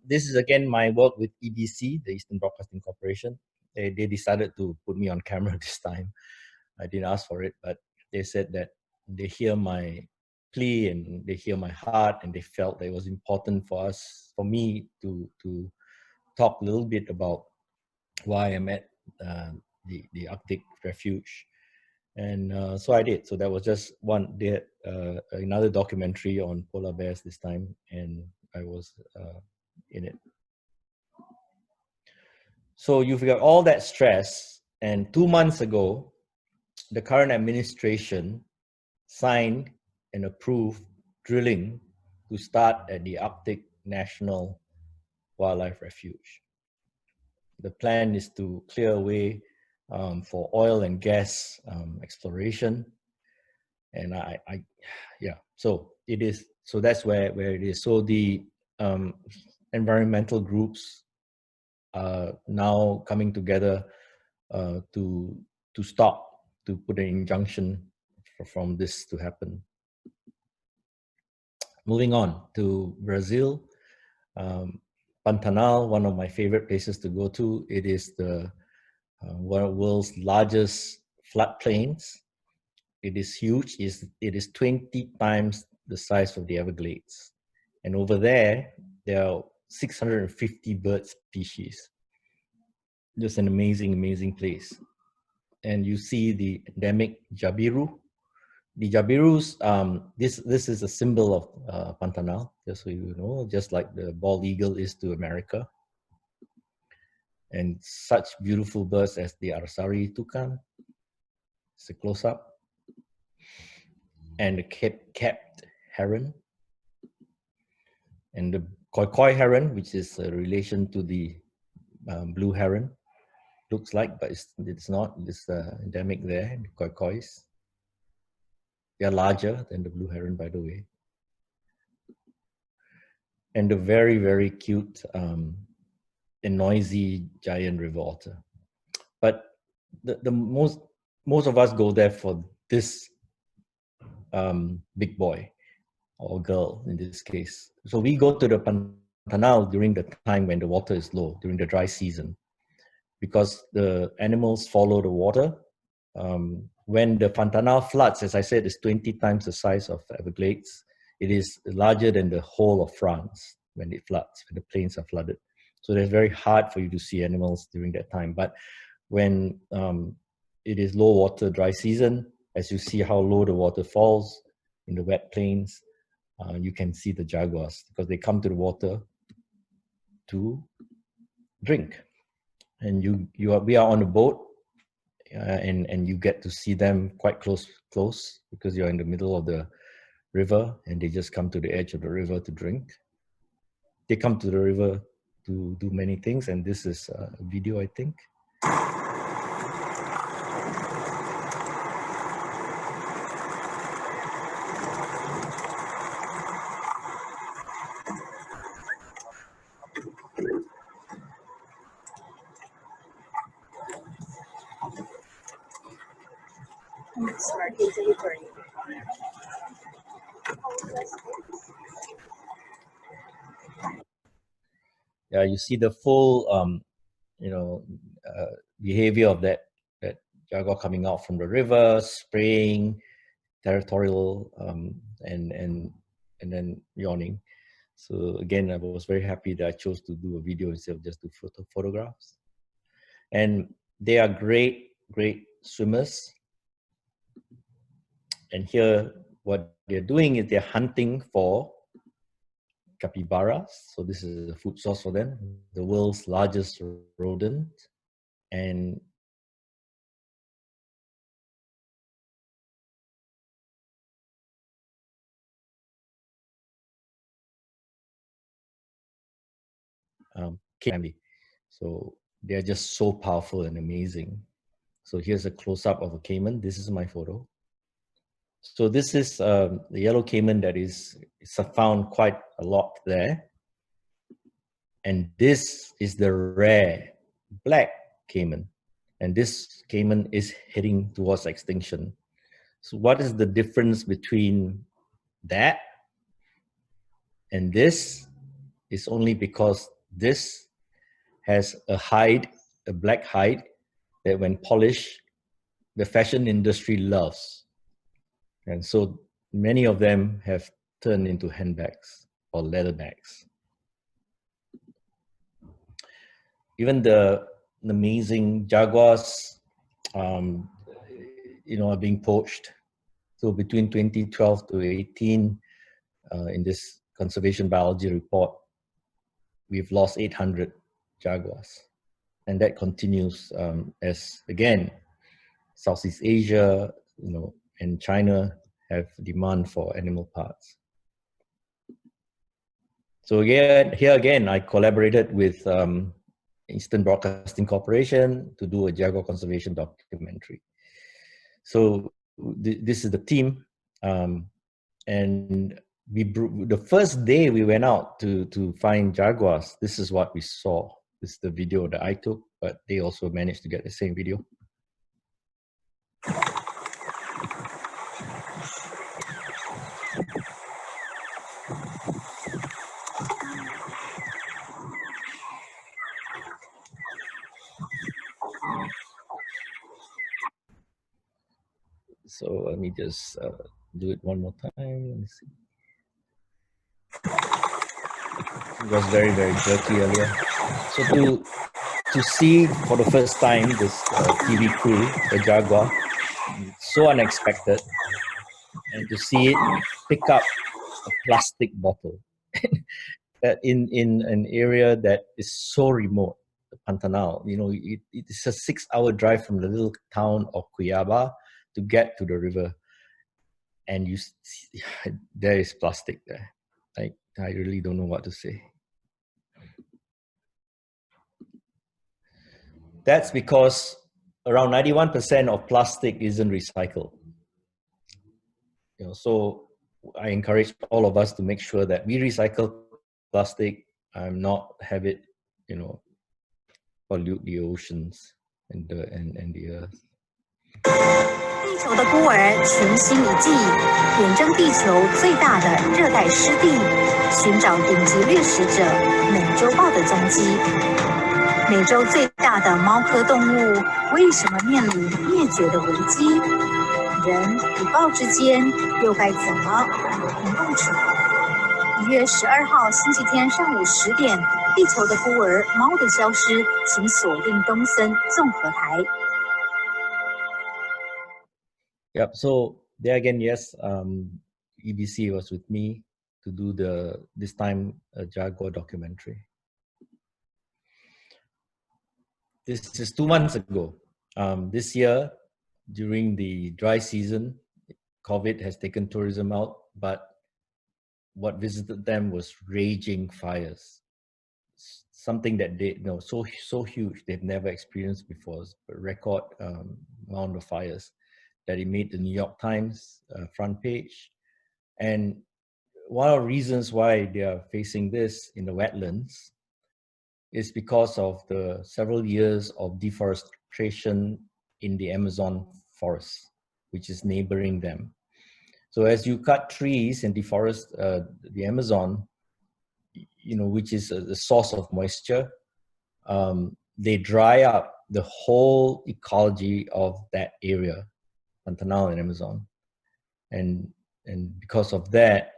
This is again my work with EBC, the Eastern Broadcasting Corporation. They decided to put me on camera this time. I didn't ask for it, but they said that they hear my plea and they hear my heart, and they felt that it was important for me to talk a little bit about why I'm at the Arctic Refuge. And so I did. So that was just one. They had another documentary on polar bears this time, and I was in it. So you've got all that stress, and 2 months ago, the current administration signed and approved drilling to start at the Arctic National Wildlife Refuge. The plan is to clear away for oil and gas exploration, and so it is. So that's where it is. So the environmental groups are now coming together to to put an injunction from this to happen. Moving on to Brazil, Pantanal, one of my favorite places to go to. It is the one of the world's largest floodplains. It is huge. It is 20 times the size of the Everglades. And over there are 650 bird species. Just an amazing, amazing place. And you see the endemic jabiru. The jabirus, this is a symbol of Pantanal, just so you know, just like the bald eagle is to America. And such beautiful birds as the Arsari toucan. It's a close-up. And the capped heron. And the koi heron, which is a relation to the blue heron. Looks like, but it's not. It's endemic there, the kois. They are larger than the blue heron, by the way. And the very, very cute and noisy giant river otter. But the most of us go there for this big boy or girl in this case. So we go to the Pantanal during the time when the water is low, during the dry season, because the animals follow the water. When the Pantanal floods, as I said, is 20 times the size of Everglades. It is larger than the whole of France when it floods, when the plains are flooded. So it's very hard for you to see animals during that time. But when it is low water, dry season, as you see how low the water falls in the wet plains, you can see the jaguars because they come to the water to drink. And we are on a boat, and you get to see them quite close because you're in the middle of the river, and they just come to the edge of the river to drink. They come to the river to do many things, and this is a video, I think. Yeah, you see the full, behavior of that jaguar coming out from the river, spraying, territorial, and then yawning. So again, I was very happy that I chose to do a video instead of just do photographs. And they are great swimmers. And here, what they're doing is they're hunting for capybaras. So this is a food source for them, the world's largest rodent. And family. So they're just so powerful and amazing. So here's a close-up of a caiman. This is my photo. So this is the yellow caiman that is found quite a lot there. And this is the rare black caiman. And this caiman is heading towards extinction. So what is the difference between that and this? Is only because this has a hide, a black hide, that when polished, the fashion industry loves. And so many of them have turned into handbags or leather bags. Even the amazing jaguars, are being poached. So between 2012 to 18, in this conservation biology report, we've lost 800 jaguars. And that continues as, again, Southeast Asia, and China have demand for animal parts. So here again, I collaborated with Eastern Broadcasting Corporation to do a jaguar conservation documentary. So this is the team, and the first day we went out to find jaguars, this is what we saw. This is the video that I took, but they also managed to get the same video. So let me just do it one more time. Let me see. It was very, very jerky earlier. So to see for the first time this TV crew, the Jaguar, so unexpected, and to see it pick up a plastic bottle in an area that is so remote, the Pantanal. You know, it's a 6-hour drive from the little town of Cuyaba to get to the river, and you see, there is plastic there. Like, I really don't know what to say. That's because around 91% of plastic isn't recycled. You know, so I encourage all of us to make sure that we recycle plastic and not have it, you know, pollute the oceans and the earth. 地球的孤儿全心一计，远征地球最大的热带湿地，寻找顶级掠食者美洲豹的踪迹。美洲最大的猫科动物为什么面临灭绝的危机？人与豹之间又该怎么和平共处？1月12号星期天上午10点，地球的孤儿猫的消失，请锁定东森综合台。Yep. So there again, yes, EBC was with me to do this time a Jaguar documentary. This is 2 months ago. This year, during the dry season, COVID has taken tourism out, but what visited them was raging fires. Something that they so huge they've never experienced before, a record amount of fires that it made the New York Times front page. And one of the reasons why they are facing this in the wetlands is because of the several years of deforestation in the Amazon forest, which is neighboring them. So as you cut trees and deforest the Amazon, you know, which is a source of moisture, they dry up the whole ecology of that area, Pantanal and Amazon. And because of that,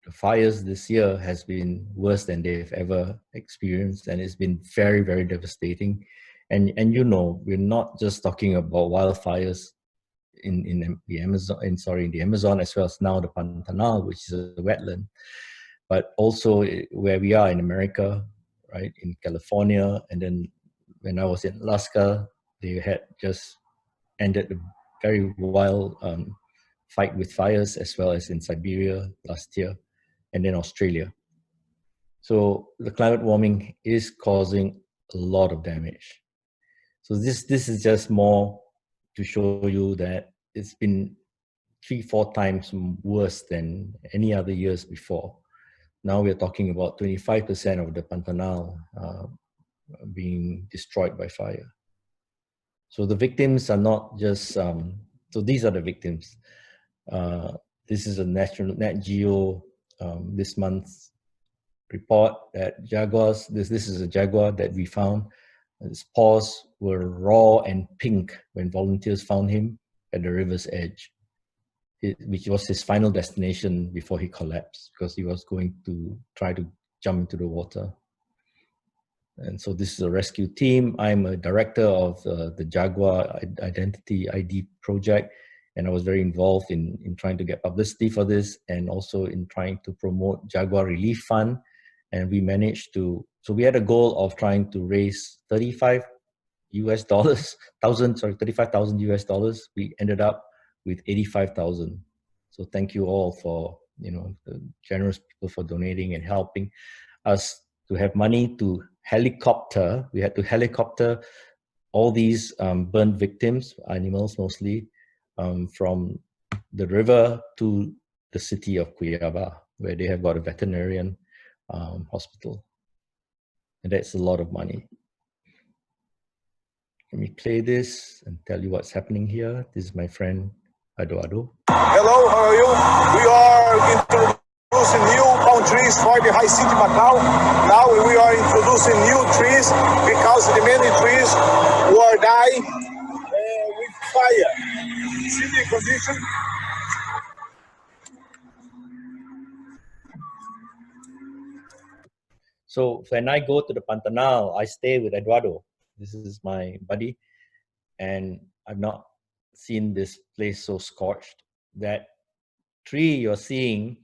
the fires this year has been worse than they've ever experienced, and it's been very, very devastating. And you know, we're not just talking about wildfires in the Amazon as well as now the Pantanal, which is a wetland, but also where we are in America, right, in California. And then when I was in Alaska, they had just ended a very wild fight with fires, as well as in Siberia last year, and then Australia. So the climate warming is causing a lot of damage. So this is just more to show you that it's been 3-4 times worse than any other years before. Now we're talking about 25% of the Pantanal being destroyed by fire. So the victims are not just, so these are the victims. This is a Nat Geo this month's report that jaguars, this is a jaguar that we found. His paws were raw and pink when volunteers found him at the river's edge, which was his final destination before he collapsed, because he was going to try to jump into the water. And so this is a rescue team. I'm a director of the Jaguar Identity ID project, and I was very involved in trying to get publicity for this, and also in trying to promote Jaguar Relief Fund. And we managed to, so we had a goal of trying to raise $35,000 US. We ended up with 85,000. So thank you all for, you know, the generous people for donating and helping us to have money to helicopter. We had to helicopter all these burnt victims, animals mostly, from the river to the city of Cuyaba, where they have got a veterinarian hospital. And that's a lot of money. Let me play this and tell you what's happening here. This is my friend Eduardo. Hello, how are you? We are introducing new palm trees for the high city Macau. Now we are introducing new trees because the many trees were dying with fire. sitting condition. So when I go to the Pantanal, I stay with Eduardo. This is my buddy. And I've not seen this place so scorched. That tree you're seeing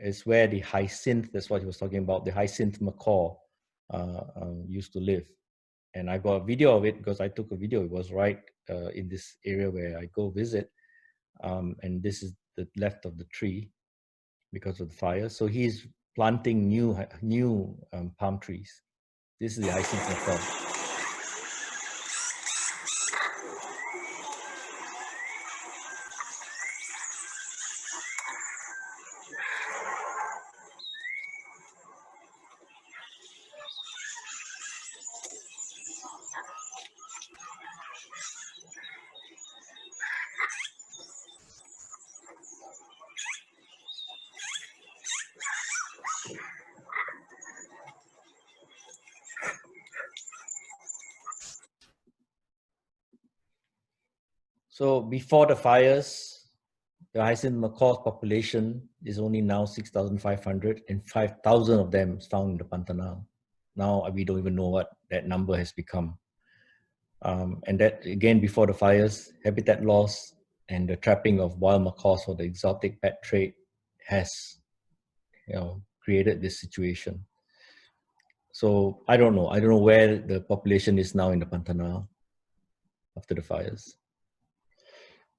is where the hyacinth, that's what he was talking about, the hyacinth macaw used to live. And I got a video of it because I took a video. It was right in this area where I go visit. And this is the left of the tree because of the fire. So he's planting new palm trees. This is the hyacinth macaw. So before the fires, the hyacinth macaw's population is only now 6,500, and 5,000 of them is found in the Pantanal. Now we don't even know what that number has become. And that, again, before the fires, habitat loss and the trapping of wild macaws for the exotic pet trade has, created this situation. So I don't know where the population is now in the Pantanal after the fires.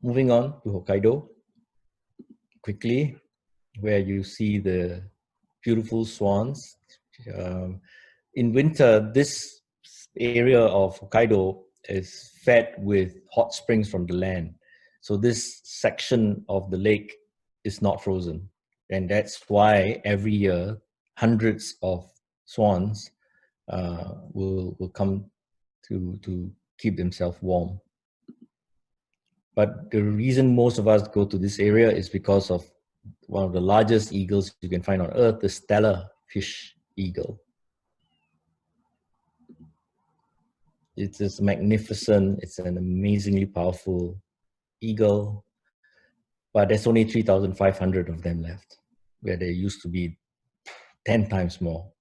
Moving on to Hokkaido, quickly, where you see the beautiful swans. In winter, this area of Hokkaido is fed with hot springs from the land. So this section of the lake is not frozen. And that's why every year, hundreds of swans will come to keep themselves warm. But the reason most of us go to this area is because of one of the largest eagles you can find on Earth, the Stellar fish eagle. It's just magnificent. It's an amazingly powerful eagle, but there's only 3,500 of them left, where there used to be 10 times more.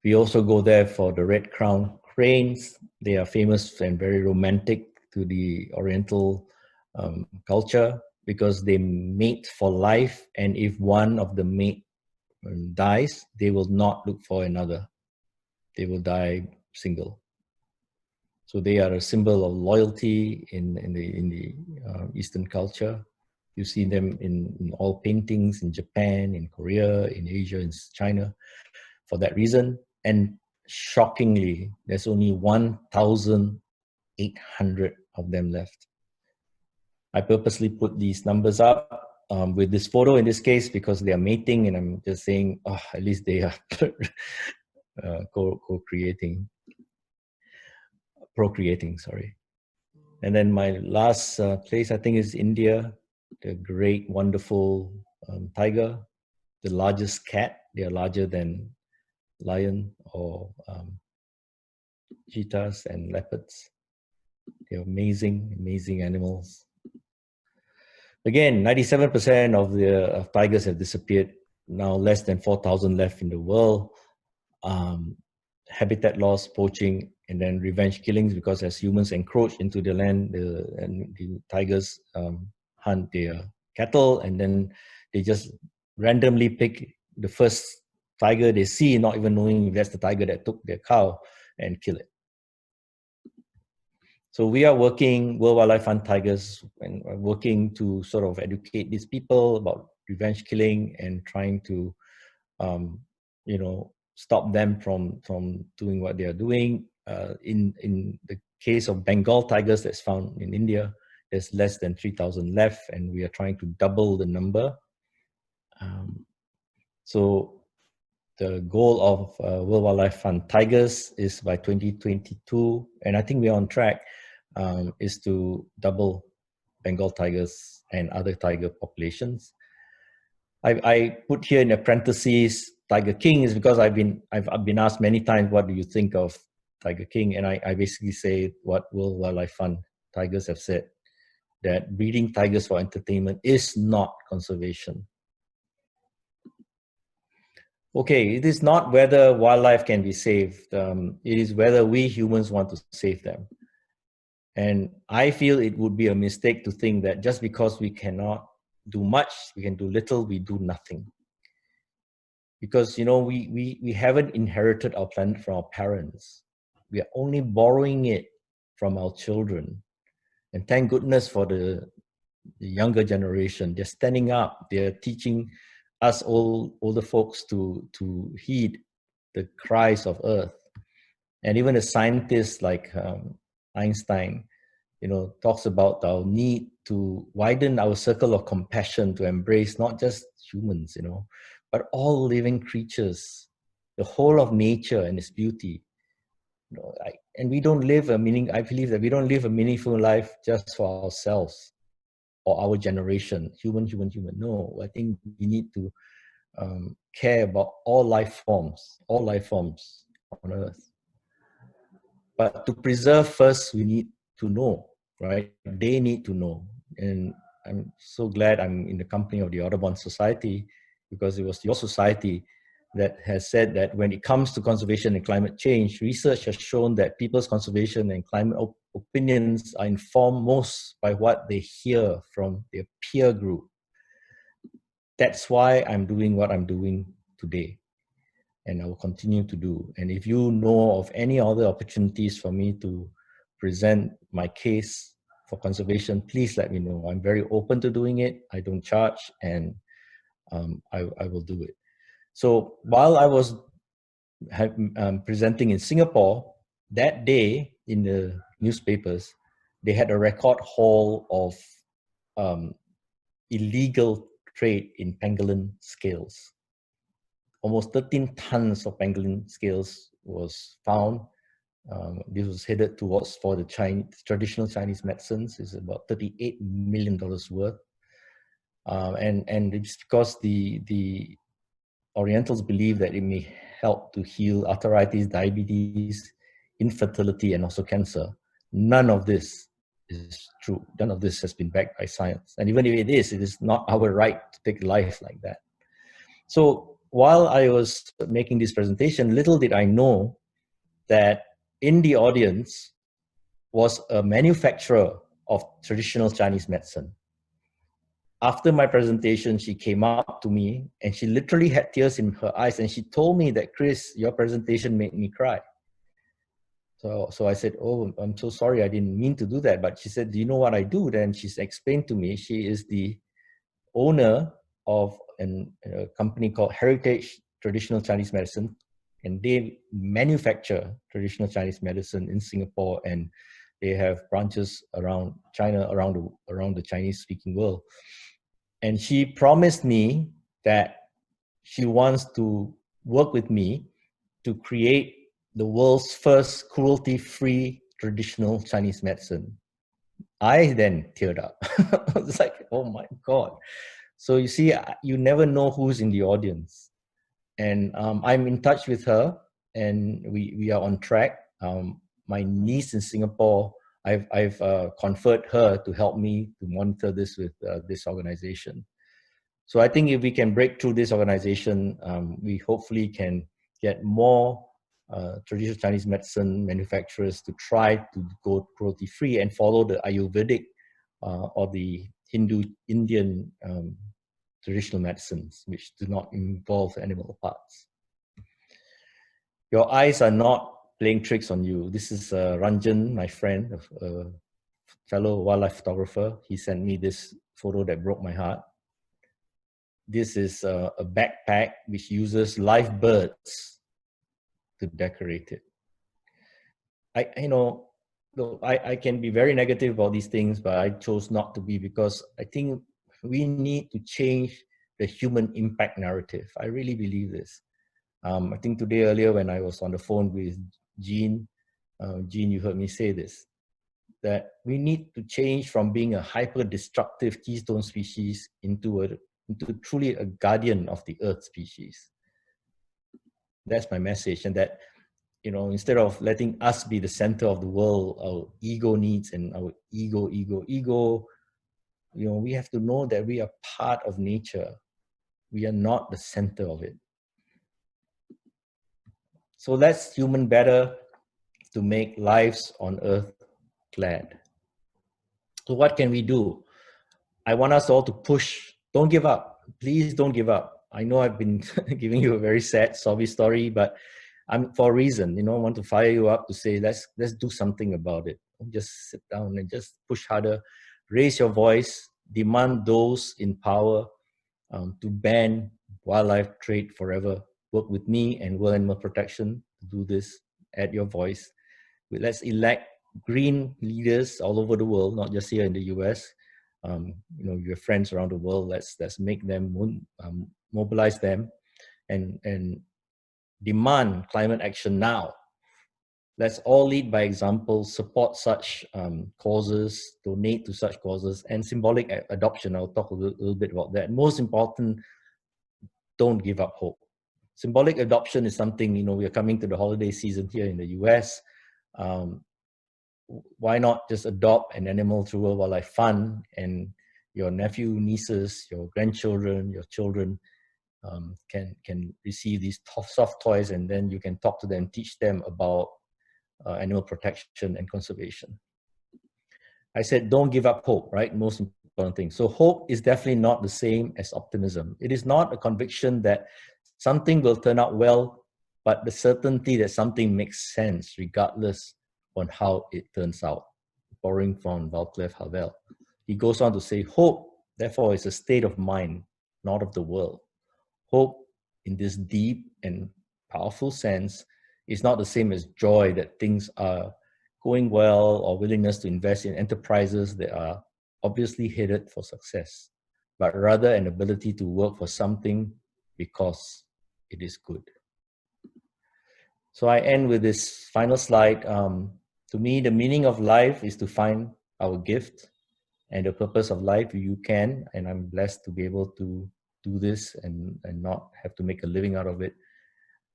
We also go there for the red-crowned cranes. They are famous and very romantic to the Oriental culture because they mate for life, and if one of the mate dies, they will not look for another. They will die single. So they are a symbol of loyalty in the Eastern culture. You see them in all paintings in Japan, in Korea, in Asia, in China, for that reason. And shockingly, there's only 1,800 of them left. I purposely put these numbers up with this photo in this case because they are mating, and I'm just saying, at least they are procreating, sorry. And then my last place, I think, is India, the great, wonderful tiger, the largest cat. They are larger than lion or cheetahs and leopards. They're amazing, amazing animals. Again, 97% of the tigers have disappeared. Now less than 4,000 left in the world. Habitat loss, poaching, and then revenge killings, because as humans encroach into the land, the tigers hunt their cattle, and then they just randomly pick the first tiger they see, not even knowing if that's the tiger that took their cow, and kill it. So we are working, World Wildlife Fund Tigers, and working to sort of educate these people about revenge killing and trying to, stop them from doing what they are doing. In the case of Bengal tigers that's found in India, there's less than 3,000 left, and we are trying to double the number. So the goal of World Wildlife Fund Tigers is by 2022, and I think we're on track, is to double Bengal tigers and other tiger populations. I put here in parentheses Tiger King is because I've been asked many times, what do you think of Tiger King? And I basically say what World Wildlife Fund Tigers have said. that breeding tigers for entertainment is not conservation. Okay, it is not whether wildlife can be saved. It is whether we humans want to save them. And I feel it would be a mistake to think that just because we cannot do much, we can do little, we do nothing. Because, you know, we haven't inherited our planet from our parents. We are only borrowing it from our children. And thank goodness for the younger generation. They're standing up. They're teaching us older folks to heed the cries of Earth. And even a scientist like Einstein, you know, talks about our need to widen our circle of compassion to embrace not just humans, you know, but all living creatures, the whole of nature and its beauty. You know, and we don't live I believe that we don't live a meaningful life just for ourselves or our generation, human. No, I think we need to care about all life forms on Earth. But to preserve first, we need to know, right? They need to know. And I'm so glad I'm in the company of the Audubon Society, because it was your society that has said that when it comes to conservation and climate change, research has shown that people's conservation and climate opinions are informed most by what they hear from their peer group. That's why I'm doing what I'm doing today, and I will continue to do. And if you know of any other opportunities for me to present my case for conservation, please let me know. I'm very open to doing it. I don't charge, and I will do it. So while I was presenting in Singapore, that day in the newspapers, they had a record haul of illegal trade in pangolin scales. Almost 13 tons of pangolin scales was found. This was headed towards for the traditional Chinese medicines. It's about $38 million worth. And it's because the Orientals believe that it may help to heal arthritis, diabetes, infertility, and also cancer. None of this is true. None of this has been backed by science. And even if it is not our right to take life like that. So while I was making this presentation, little did I know that in the audience was a manufacturer of traditional Chinese medicine. After my presentation, she came up to me and she literally had tears in her eyes, and she told me that, Chris, your presentation made me cry. So I said, oh, I'm so sorry, I didn't mean to do that. But she said, do you know what I do? Then she's explained to me, she is the owner of a company called Heritage Traditional Chinese Medicine, and they manufacture traditional Chinese medicine in Singapore, and they have branches around China, around the Chinese-speaking world. And she promised me that she wants to work with me to create the world's first cruelty-free traditional Chinese medicine. I then teared up. I was like, oh my God. So you see, you never know who's in the audience. And I'm in touch with her, and we are on track. My niece in Singapore, I've conferred her to help me to monitor this with this organization. So I think if we can break through this organization, we hopefully can get more traditional Chinese medicine manufacturers to try to go cruelty-free and follow the Ayurvedic or the Hindu-Indian traditional medicines, which do not involve animal parts. Your eyes are not playing tricks on you. This is Ranjan, my friend, a fellow wildlife photographer. He sent me this photo that broke my heart. This is a backpack which uses live birds to decorate it. I can be very negative about these things, but I chose not to be, because I think we need to change the human impact narrative. I really believe this. I think today earlier when I was on the phone with Jean, you heard me say this, that we need to change from being a hyper-destructive keystone species into truly a guardian of the Earth species. That's my message. And that, you know, instead of letting us be the center of the world, our ego needs and our ego we have to know that we are part of nature. We are not the center of it. So let's human better to make lives on earth glad. So what can we do? I want us all to push. Don't give up. Please don't give up. I know I've been giving you a very sad, sobby story, but I'm for a reason. I want to fire you up to say, let's do something about it. Don't just sit down and just push harder. Raise your voice. Demand those in power to ban wildlife trade forever. Work with me and World Animal Protection to do this. Add your voice. Let's elect green leaders all over the world, not just here in the US. Your friends around the world. Let's make them mobilize them, and demand climate action now. Let's all lead by example, support such causes, donate to such causes, and symbolic adoption. I'll talk a little bit about that. Most important, don't give up hope. Symbolic adoption is something, we are coming to the holiday season here in the US. Why not just adopt an animal through World Wildlife Fund, and your nephew, nieces, your grandchildren, your children can receive these soft toys, and then you can talk to them, teach them about animal protection and conservation. I said, don't give up hope, right? Most important thing. So hope is definitely not the same as optimism. It is not a conviction that something will turn out well, but the certainty that something makes sense regardless on how it turns out. Borrowing from Václav Havel. He goes on to say, hope, therefore, is a state of mind, not of the world. Hope, in this deep and powerful sense, is not the same as joy that things are going well, or willingness to invest in enterprises that are obviously headed for success, but rather an ability to work for something because it is good. So I end with this final slide. To me, the meaning of life is to find our gift, and the purpose of life, you can, and I'm blessed to be able to do this and not have to make a living out of it.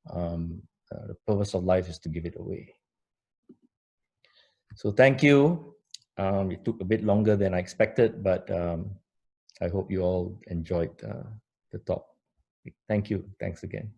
The purpose of life is to give it away. So thank you. It took a bit longer than I expected, but I hope you all enjoyed the talk. Thank you. Thanks again.